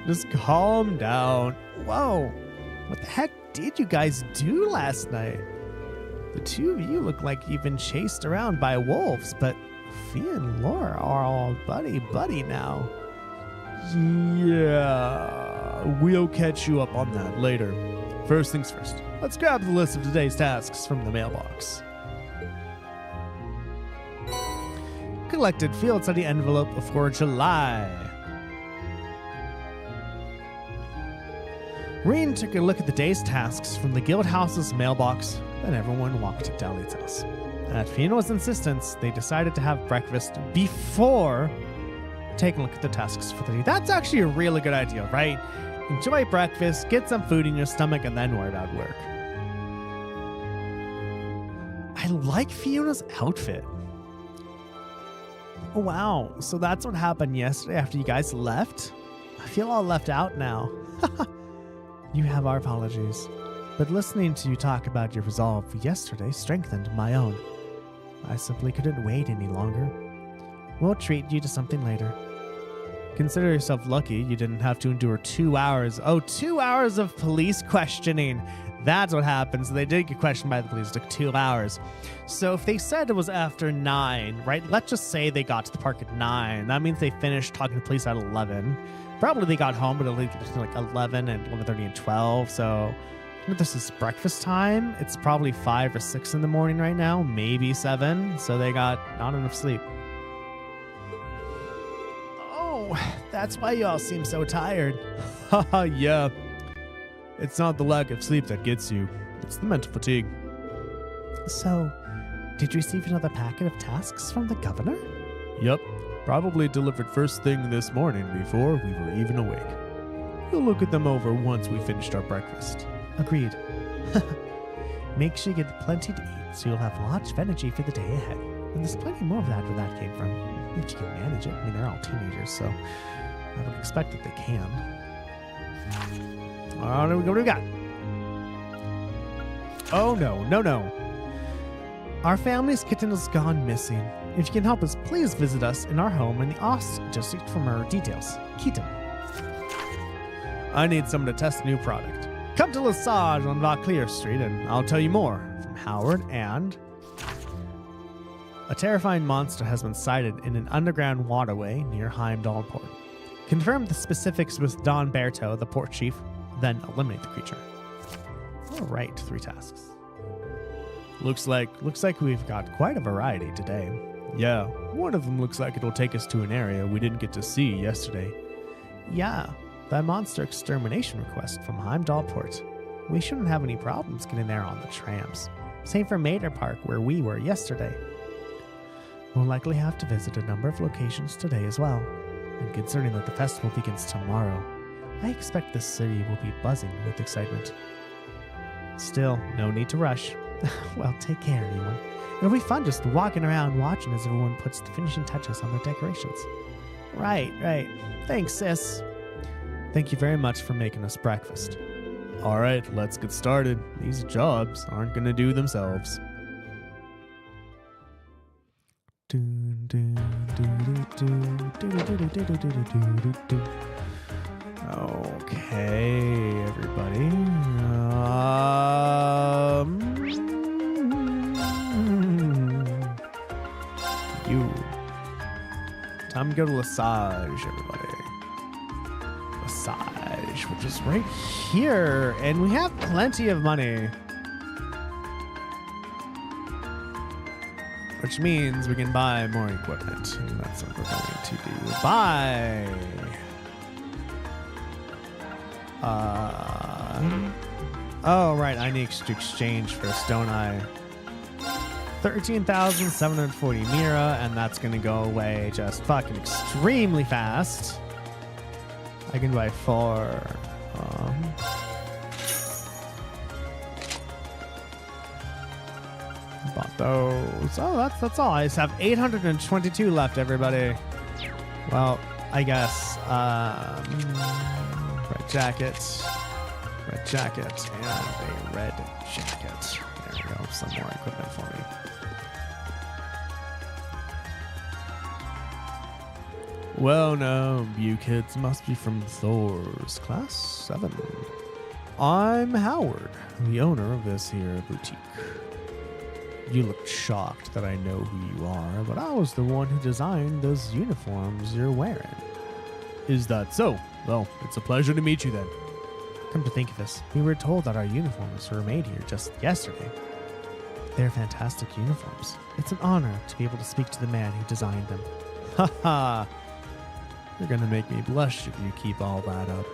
[SPEAKER 1] Just calm down. Whoa. What the heck did you guys do last night? The two of you look like you've been chased around by wolves, but Fee and Laura are all buddy now. Yeah, we'll catch you up on that later. First things first, let's grab the list of today's tasks from the mailbox. Collected field study envelope for July. Reen took a look at the day's tasks from the guild house's mailbox, then everyone walked to Elliot's house. At Fiona's insistence, they decided to have breakfast before taking a look at the tasks for the day. That's actually a really good idea, right? Enjoy breakfast, get some food in your stomach, and then worry about work. I like Fiona's outfit. Oh, wow. So that's what happened yesterday after you guys left? I feel all left out now. You have our apologies. But listening to you talk about your resolve yesterday strengthened my own. I simply couldn't wait any longer. We'll treat you to something later. Consider yourself lucky you didn't have to endure 2 hours. Oh, 2 hours of police questioning. That's what happens. They did get questioned by the police. It took 2 hours. So if they said it was after 9, right? Let's just say they got to the park at 9. That means they finished talking to the police at 11. Probably they got home, but at least like 11 and 11:30 and 12. So if this is breakfast time, it's probably 5 or 6 in the morning right now. Maybe 7. So they got not enough sleep. Oh, that's why you all seem so tired. Haha, yeah. It's not the lack of sleep that gets you. It's the mental fatigue. So, did you receive another packet of tasks from the governor? Yep. Probably delivered first thing this morning before we were even awake. We'll look at them over once we finished our breakfast. Agreed. Make sure you get plenty to eat so you'll have lots of energy for the day ahead. And there's plenty more of that where that came from. If you can manage it. I mean, they're all teenagers, so I would expect that they can. Oh, there we go. What do we got? Oh, no. Our family's kitten has gone missing. If you can help us, please visit us in our home in the Ost district for more details. Keaton. I need someone to test a new product. Come to Lesage on Vauclair Street and I'll tell you more. From Howard and... A terrifying monster has been sighted in an underground waterway near Heimdallr port. Confirm the specifics with Don Berto, the port chief, then eliminate the creature. All right, 3 tasks. Looks like we've got quite a variety today. Yeah, one of them looks like it'll take us to an area we didn't get to see yesterday. Yeah, that monster extermination request from Heimdallr port. We shouldn't have any problems getting there on the trams. Same for Mater Park, where we were yesterday. We'll likely have to visit a number of locations today as well. And considering that the festival begins tomorrow, I expect the city will be buzzing with excitement. Still, no need to rush. Well, take care, everyone. It'll be fun just walking around watching as everyone puts the finishing touches on their decorations. Right. Thanks, sis. Thank you very much for making us breakfast. All right, let's get started. These jobs aren't going to do themselves. Okay, everybody. Time to go to Lesage, everybody. Lesage, which is right here, and we have plenty of money. Which means we can buy more equipment. And that's what we're going to do. Buy. Oh, right. I need to exchange first, don't I? 13,740 Mira, and that's going to go away just fucking extremely fast. I can buy 4. Bought those. Oh, that's all. I just have 822 left, everybody. Well, I guess red jacket, and a red jacket. There we go. Some more equipment for me. Well, now, you kids must be from Thor's Class 7. I'm Howard, the owner of this here boutique. You look shocked that I know who you are, but I was the one who designed those uniforms you're wearing. Is that so? Well, it's a pleasure to meet you then. Come to think of this, we were told that our uniforms were made here just yesterday. They're fantastic uniforms. It's an honor to be able to speak to the man who designed them. Haha! You're gonna make me blush if you keep all that up.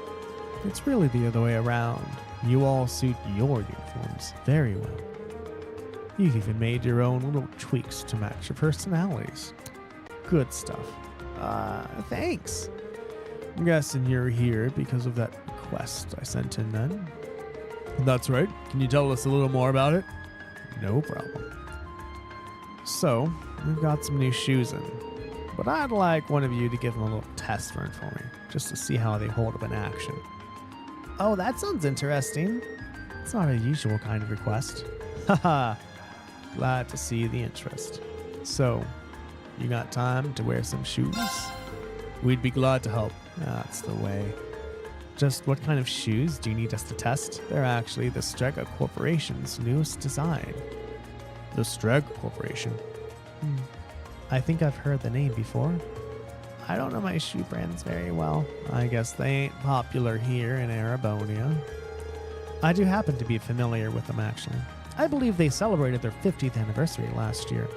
[SPEAKER 1] It's really the other way around. You all suit your uniforms very well. You've even made your own little tweaks to match your personalities. Good stuff. Thanks. I'm guessing you're here because of that request I sent in then.
[SPEAKER 6] That's right. Can you tell us a little more about it?
[SPEAKER 1] No problem. So, we've got some new shoes in, but I'd like one of you to give them a little test run for me, just to see how they hold up in action. Oh, that sounds interesting. It's not a usual kind of request. Haha. Glad to see the interest. So, you got time to wear some shoes?
[SPEAKER 6] We'd be glad to help.
[SPEAKER 1] That's the way. Just what kind of shoes do you need us to test? They're actually the Strega Corporation's newest design.
[SPEAKER 6] The Strega Corporation?
[SPEAKER 1] I think I've heard the name before. I don't know my shoe brands very well. I guess they ain't popular here in Arabonia. I do happen to be familiar with them, actually. I believe they celebrated their 50th anniversary last year.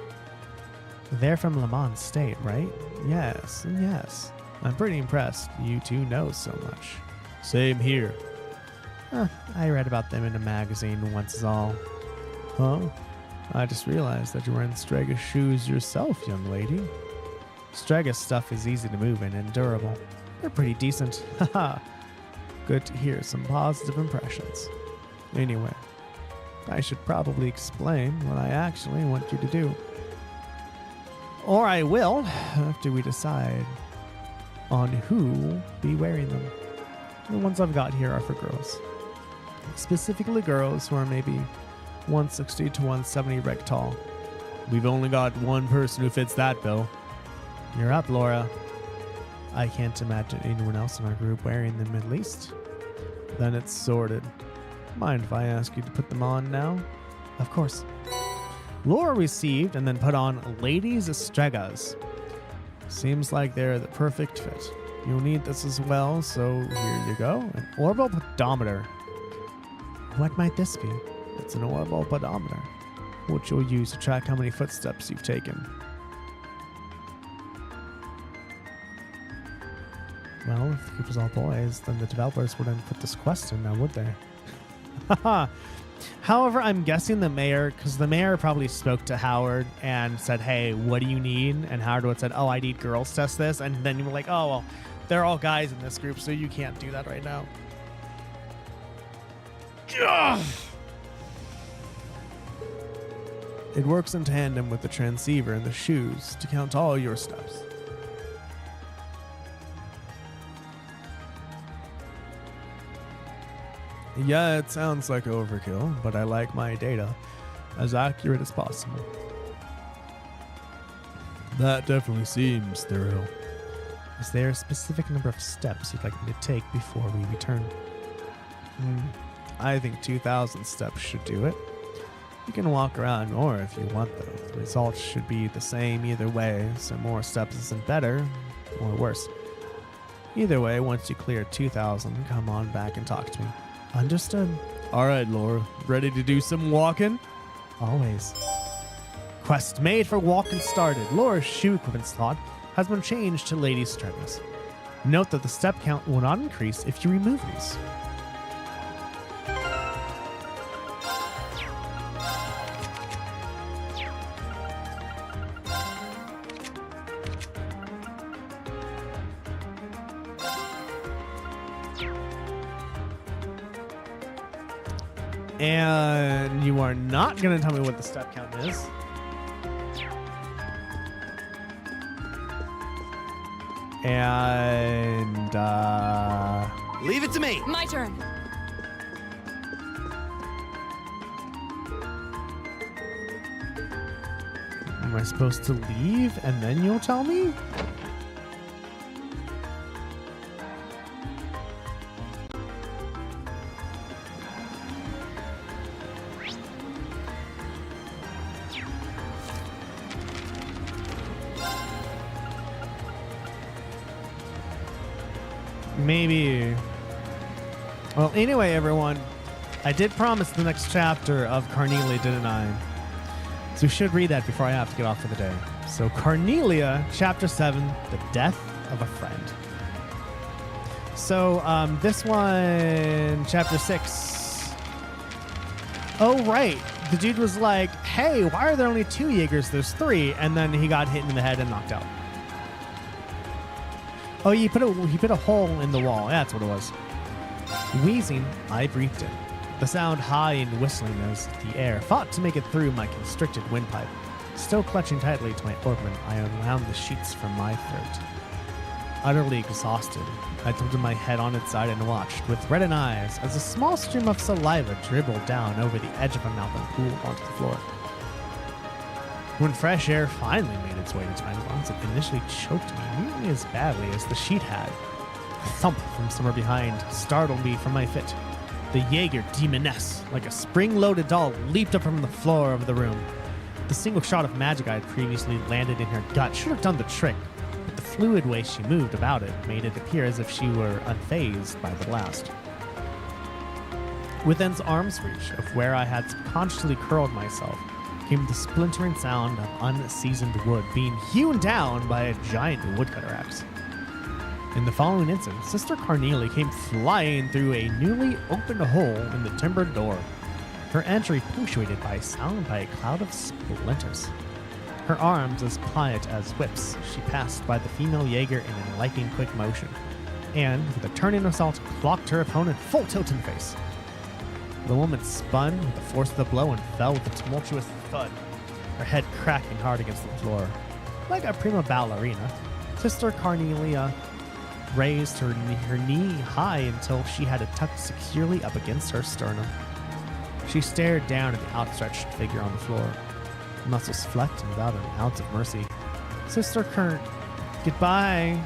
[SPEAKER 1] They're from Le Mans State, right? Yes, and yes. I'm pretty impressed you two know so much.
[SPEAKER 6] Same here.
[SPEAKER 1] I read about them in a magazine once is all. Huh? I just realized that you're wearing Strega shoes yourself, young lady. Strega stuff is easy to move in and durable. They're pretty decent. Haha. Good to hear some positive impressions. Anyway, I should probably explain what I actually want you to do. Or I will, after we decide on who will be wearing them. The ones I've got here are for girls. Specifically girls who are maybe 160 to 170 rec tall.
[SPEAKER 6] We've only got one person who fits that bill.
[SPEAKER 1] You're up, Laura. I can't imagine anyone else in our group wearing them at least. Then it's sorted. Mind if I ask you to put them on now? Of course. Laura received and then put on ladies' Stregas. Seems like they're the perfect fit. You'll need this as well, so here you go. An orbital pedometer. What might this be? It's an orbital pedometer, which you'll use to track how many footsteps you've taken. Well, if the group was all boys, then the developers wouldn't put this quest in now, would they? Haha. However, I'm guessing the mayor, because the mayor probably spoke to Howard and said, hey, what do you need? And Howard would said, oh, I need girls to test this. And then you were like, oh, well, they're all guys in this group, so you can't do that right now. Ugh. It works in tandem with the transceiver and the shoes to count all your steps. Yeah, it sounds like overkill, but I like my data as accurate as possible.
[SPEAKER 6] That definitely seems thorough.
[SPEAKER 1] Is there a specific number of steps you'd like me to take before we return? I think 2,000 steps should do it. You can walk around more if you want, though. The results should be the same either way, so more steps isn't better or worse. Either way, once you clear 2,000, come on back and talk to me. Understood.
[SPEAKER 6] All right, Laura. Ready to do some walking?
[SPEAKER 1] Always. Quest made for walking started. Laura's shoe equipment slot has been changed to ladies' Stregas. Note that the step count will not increase if you remove these. And you are not going to tell me what the step count is. And,
[SPEAKER 7] Leave it to me.
[SPEAKER 4] My turn.
[SPEAKER 1] am I supposed to leave and then you'll tell me? Maybe Well, anyway, everyone, I did promise the next chapter of Carnelia, didn't I? So we should read that before I have to get off for the day. So Carnelia, Chapter 7, The Death of a Friend. So this one, Chapter 6. Oh, right. The dude was like, hey, why are there only 2 Jaegers? There's 3. And then he got hit in the head and knocked out. Oh, he put a hole in the wall. That's what it was. Wheezing, I breathed in. The sound high and whistling as the air fought to make it through my constricted windpipe. Still clutching tightly to my orbment, I unwound the sheets from my throat. Utterly exhausted, I tilted my head on its side and watched, with reddened eyes, as a small stream of saliva dribbled down over the edge of my mouth and pooled onto the floor. When fresh air finally made its way into my lungs, it initially choked me nearly as badly as the sheet had. A thump from somewhere behind startled me from my fit. The Jaeger demoness, like a spring-loaded doll, leaped up from the floor of the room. The single shot of magic I had previously landed in her gut should have done the trick, but the fluid way she moved about it made it appear as if she were unfazed by the blast. Within arm's reach of where I had subconsciously curled myself came the splintering sound of unseasoned wood being hewn down by a giant woodcutter axe. In the following instant, Sister Carnelia came flying through a newly opened hole in the timbered door, her entry punctuated by sound by a cloud of splinters. Her arms as pliant as whips, she passed by the female Jaeger in a lightning quick motion, and, with a turning assault, clocked her opponent full tilt in the face. The woman spun with the force of the blow and fell with a tumultuous thud, her head cracking hard against the floor. Like a prima ballerina, Sister Carnelia raised her knee high until she had it tucked securely up against her sternum. She stared down at the outstretched figure on the floor, muscles flexed without an ounce of mercy. Sister Kern, goodbye.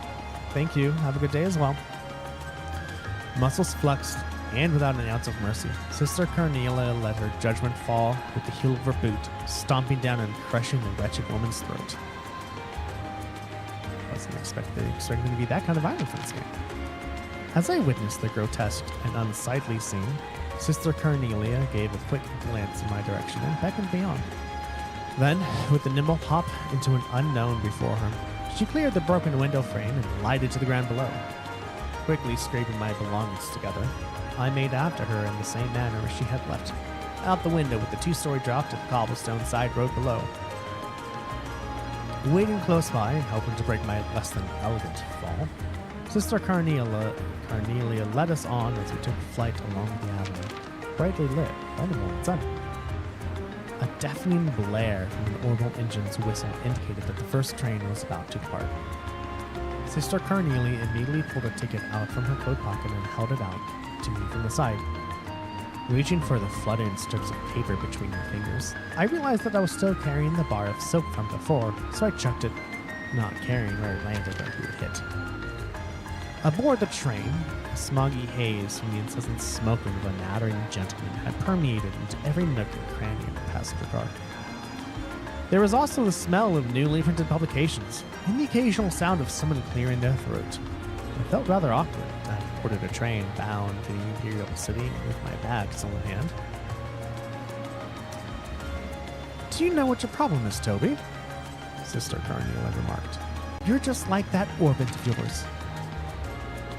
[SPEAKER 1] Thank you. Have a good day as well. Muscles flexed, and without an ounce of mercy, Sister Carnelia let her judgment fall with the heel of her boot, stomping down and crushing the wretched woman's throat. Wasn't expecting to be that kind of violence in this game. As I witnessed the grotesque and unsightly scene, Sister Carnelia gave a quick glance in my direction and beckoned beyond. Then, with a nimble hop into an unknown before her, she cleared the broken window frame and glided to the ground below. Quickly scraping my belongings together, I made after her in the same manner as she had left, out the window with the 2-story drop to the cobblestone side road below. Waiting close by and hoping to break my less than elegant fall, Sister Carnelia led us on as we took flight along the avenue, brightly lit by the morning sun. A deafening blare from the orbital engine's whistle indicated that the first train was about to depart. Sister Carnelia immediately pulled a ticket out from her coat pocket and held it out to me from the side. Reaching for the fluttering strips of paper between her fingers, I realized that I was still carrying the bar of soap from before, so I chucked it, not caring where it landed or who it hit. Aboard the train, a smoggy haze from the incessant smoking of a nattering gentleman had permeated into every nook and cranny of the passenger car. There was also the smell of newly printed publications, and the occasional sound of someone clearing their throat. I felt rather awkward. I boarded a train bound to the Imperial City with my bag still in hand. Do you know what your problem is, Toby? Sister Carnelia remarked. You're just like that orbit of yours.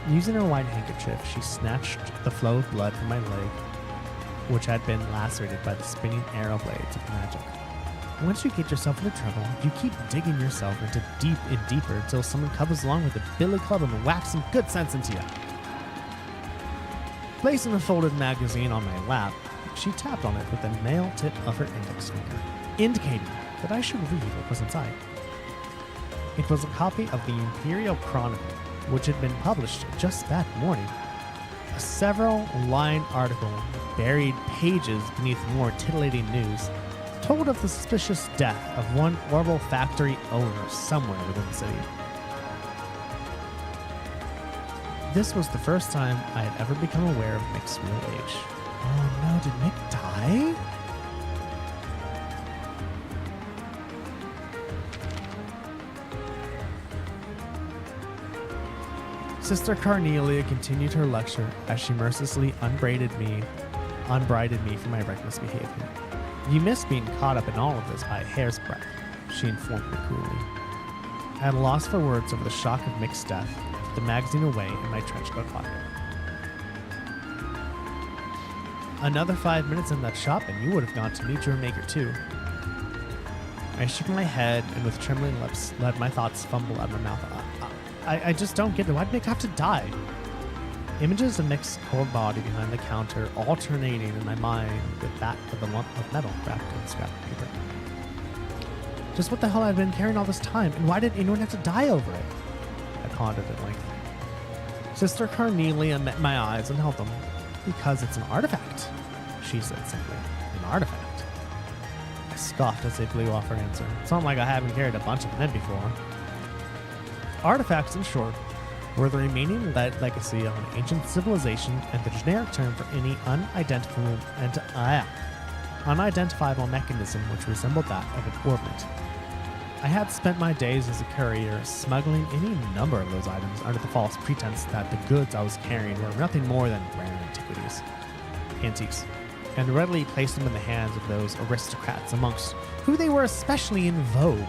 [SPEAKER 1] Using her white handkerchief, she snatched the flow of blood from my leg, which had been lacerated by the spinning arrow blades of magic. Once you get yourself into trouble, you keep digging yourself into deep and deeper until someone comes along with a billy club and whacks some good sense into you. Placing a folded magazine on my lap, she tapped on it with the nail tip of her index finger, indicating that I should read what was inside. It was a copy of the Imperial Chronicle, which had been published just that morning. A several-line article, buried pages beneath more titillating news, told of the suspicious death of one orbital factory owner somewhere within the city. This was the first time I had ever become aware of Mick's real age. Oh no, did Mick die? Sister Cornelia continued her lecture as she mercilessly unbraided me for my reckless behavior. You missed being caught up in all of this by a hair's breadth, she informed me coolly. At a loss for words over the shock of Mick's death, I put the magazine away in my trenchcoat pocket. Another 5 minutes in that shop and you would have gone to meet your maker too. I shook my head and with trembling lips let my thoughts fumble out of my mouth. I just don't get it. Why'd Mick have to die? Images of Mick's cold body behind the counter alternating in my mind with that of the lump of metal wrapped in scrap paper. Just what the hell I've been carrying all this time, and why did anyone have to die over it? I pondered at length. Sister Cornelia met my eyes and held them. Because it's an artifact, she said simply. An artifact. I scoffed as they blew off her answer. It's not like I haven't carried a bunch of them before. Artifacts, in short, were the remaining legacy of an ancient civilization and the generic term for any unidentifiable mechanism which resembled that of an orbit. I had spent my days as a courier smuggling any number of those items under the false pretense that the goods I was carrying were nothing more than rare antiques, and readily placed them in the hands of those aristocrats amongst who they were especially in vogue.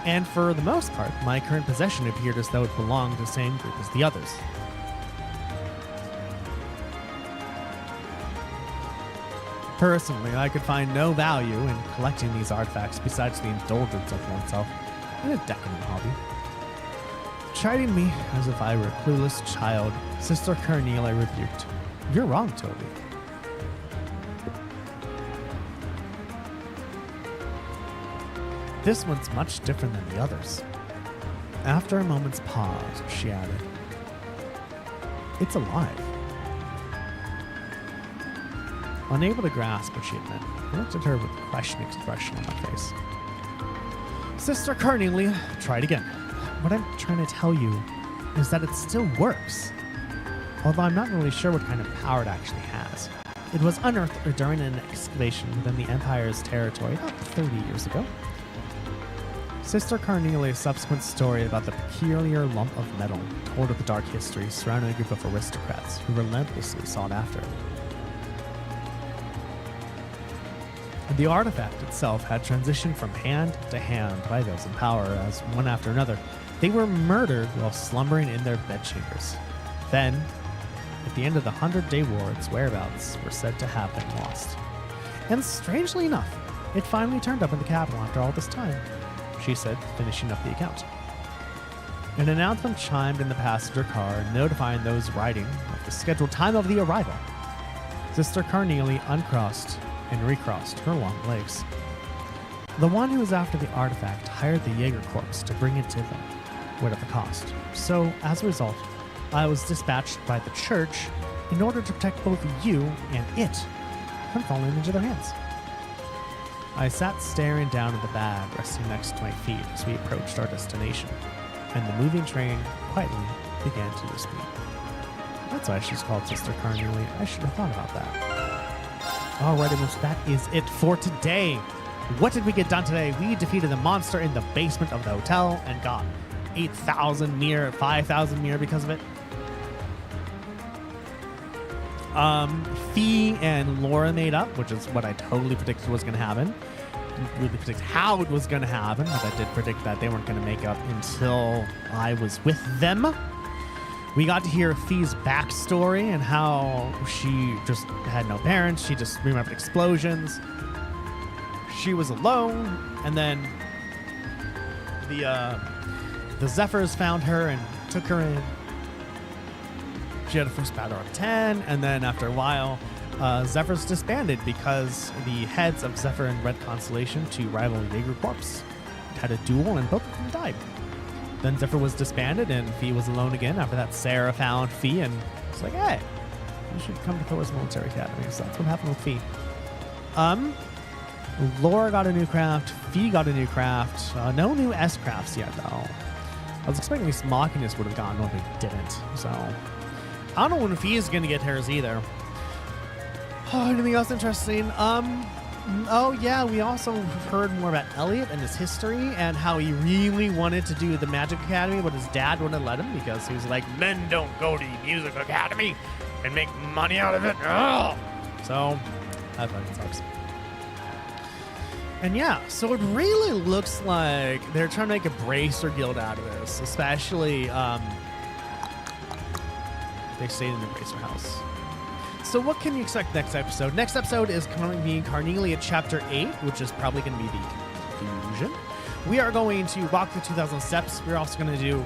[SPEAKER 1] And for the most part, my current possession appeared as though it belonged to the same group as the others. Personally, I could find no value in collecting these artifacts besides the indulgence of oneself in a decadent hobby. Chiding me as if I were a clueless child, Sister Cornelia rebuked. You're wrong, Toby. This one's much different than the others. After a moment's pause, she added, It's alive. Unable to grasp what she had meant, I looked at her with a questioning expression on my face. Sister Cornelia, try it again. What I'm trying to tell you is that it still works. Although I'm not really sure what kind of power it actually has. It was unearthed during an excavation within the Empire's territory about 30 years ago. Sister Cornelia's subsequent story about the peculiar lump of metal told of the dark history surrounding a group of aristocrats who relentlessly sought after it. The artifact itself had transitioned from hand to hand by those in power as, one after another, they were murdered while slumbering in their bedchambers. Then, at the end of the 100-Day War, its whereabouts were said to have been lost. And strangely enough, it finally turned up in the capital after all this time, she said, finishing up the account. An announcement chimed in the passenger car, notifying those riding of the scheduled time of the arrival. Sister Cornelia uncrossed and recrossed her long legs. The one who was after the artifact hired the Jaeger Corps to bring it to them, whatever the cost. So, as a result, I was dispatched by the church in order to protect both you and it from falling into their hands. I sat staring down at the bag resting next to my feet as we approached our destination, and the moving train quietly began to lose speed. That's why she's called Sister Cornelia. I should have thought about that. Alrighty, that is it for today. What did we get done today? We defeated the monster in the basement of the hotel and got 8,000 mirror, 5,000 mirror because of it. Fee and Laura made up, which is what I totally predicted was going to happen. Didn't really predict how it was going to happen, but I did predict that they weren't going to make up until I was with them. We got to hear Fee's backstory and how she just had no parents. She just remembered explosions. She was alone, and then the Zephyrs found her and took her in. She had a first battle of 10, and then after a while, Zephyrs disbanded because the heads of Zephyr and Red Constellation, two rival Jaeger Corps, had a duel and both of them died. Then Zephyr was disbanded and Fee was alone again. After that, Sarah found Fee and was like, hey, you should come to Thor's Military Academy. So that's what happened with Fee. Laura got a new craft. Fee got a new craft. No new S crafts yet, though. I was expecting these Machinus would have gotten one, but they didn't. So I don't know when Fee is going to get hers either. Oh, anything else interesting? Oh yeah, we also heard more about Elliot and his history and how he really wanted to do the Magic Academy, but his dad wouldn't let him because he was like, men don't go to Music Academy and make money out of it. Ugh. So that fucking sucks. And yeah, so it really looks like they're trying to make a Bracer Guild out of this, especially they stayed in the Bracer House. So what can you expect next episode? Next episode is going to be Carnelia Chapter 8, which is probably going to be the conclusion. We are going to walk the 2,000 steps. We're also going to do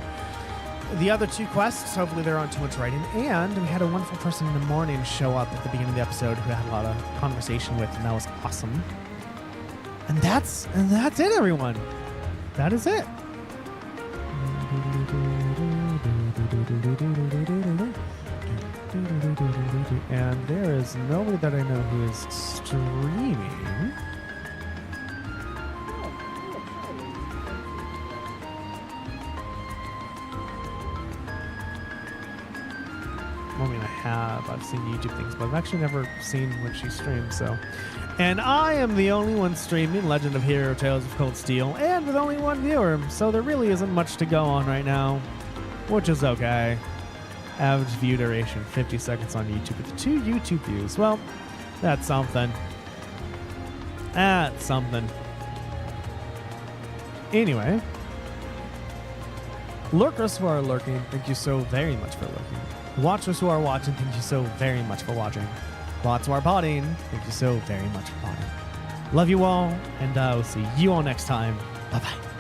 [SPEAKER 1] the other 2 quests. Hopefully they're on too much writing. And we had a wonderful person in the morning show up at the beginning of the episode who I had a lot of conversation with, and that was awesome. And that's it, everyone. That is it. And there is nobody that I know who is streaming. I mean, I've seen YouTube things, but I've actually never seen when she streams, so. And I am the only one streaming Legend of Hero Tales of Cold Steel, and with only 1 viewer, so there really isn't much to go on right now, which is okay. Average view duration, 50 seconds on YouTube with 2 YouTube views. Well, that's something. That's something. Anyway, lurkers who are lurking, thank you so very much for lurking. Watchers who are watching, thank you so very much for watching. Bots who are botting, thank you so very much for botting. Love you all, and we'll see you all next time. Bye-bye.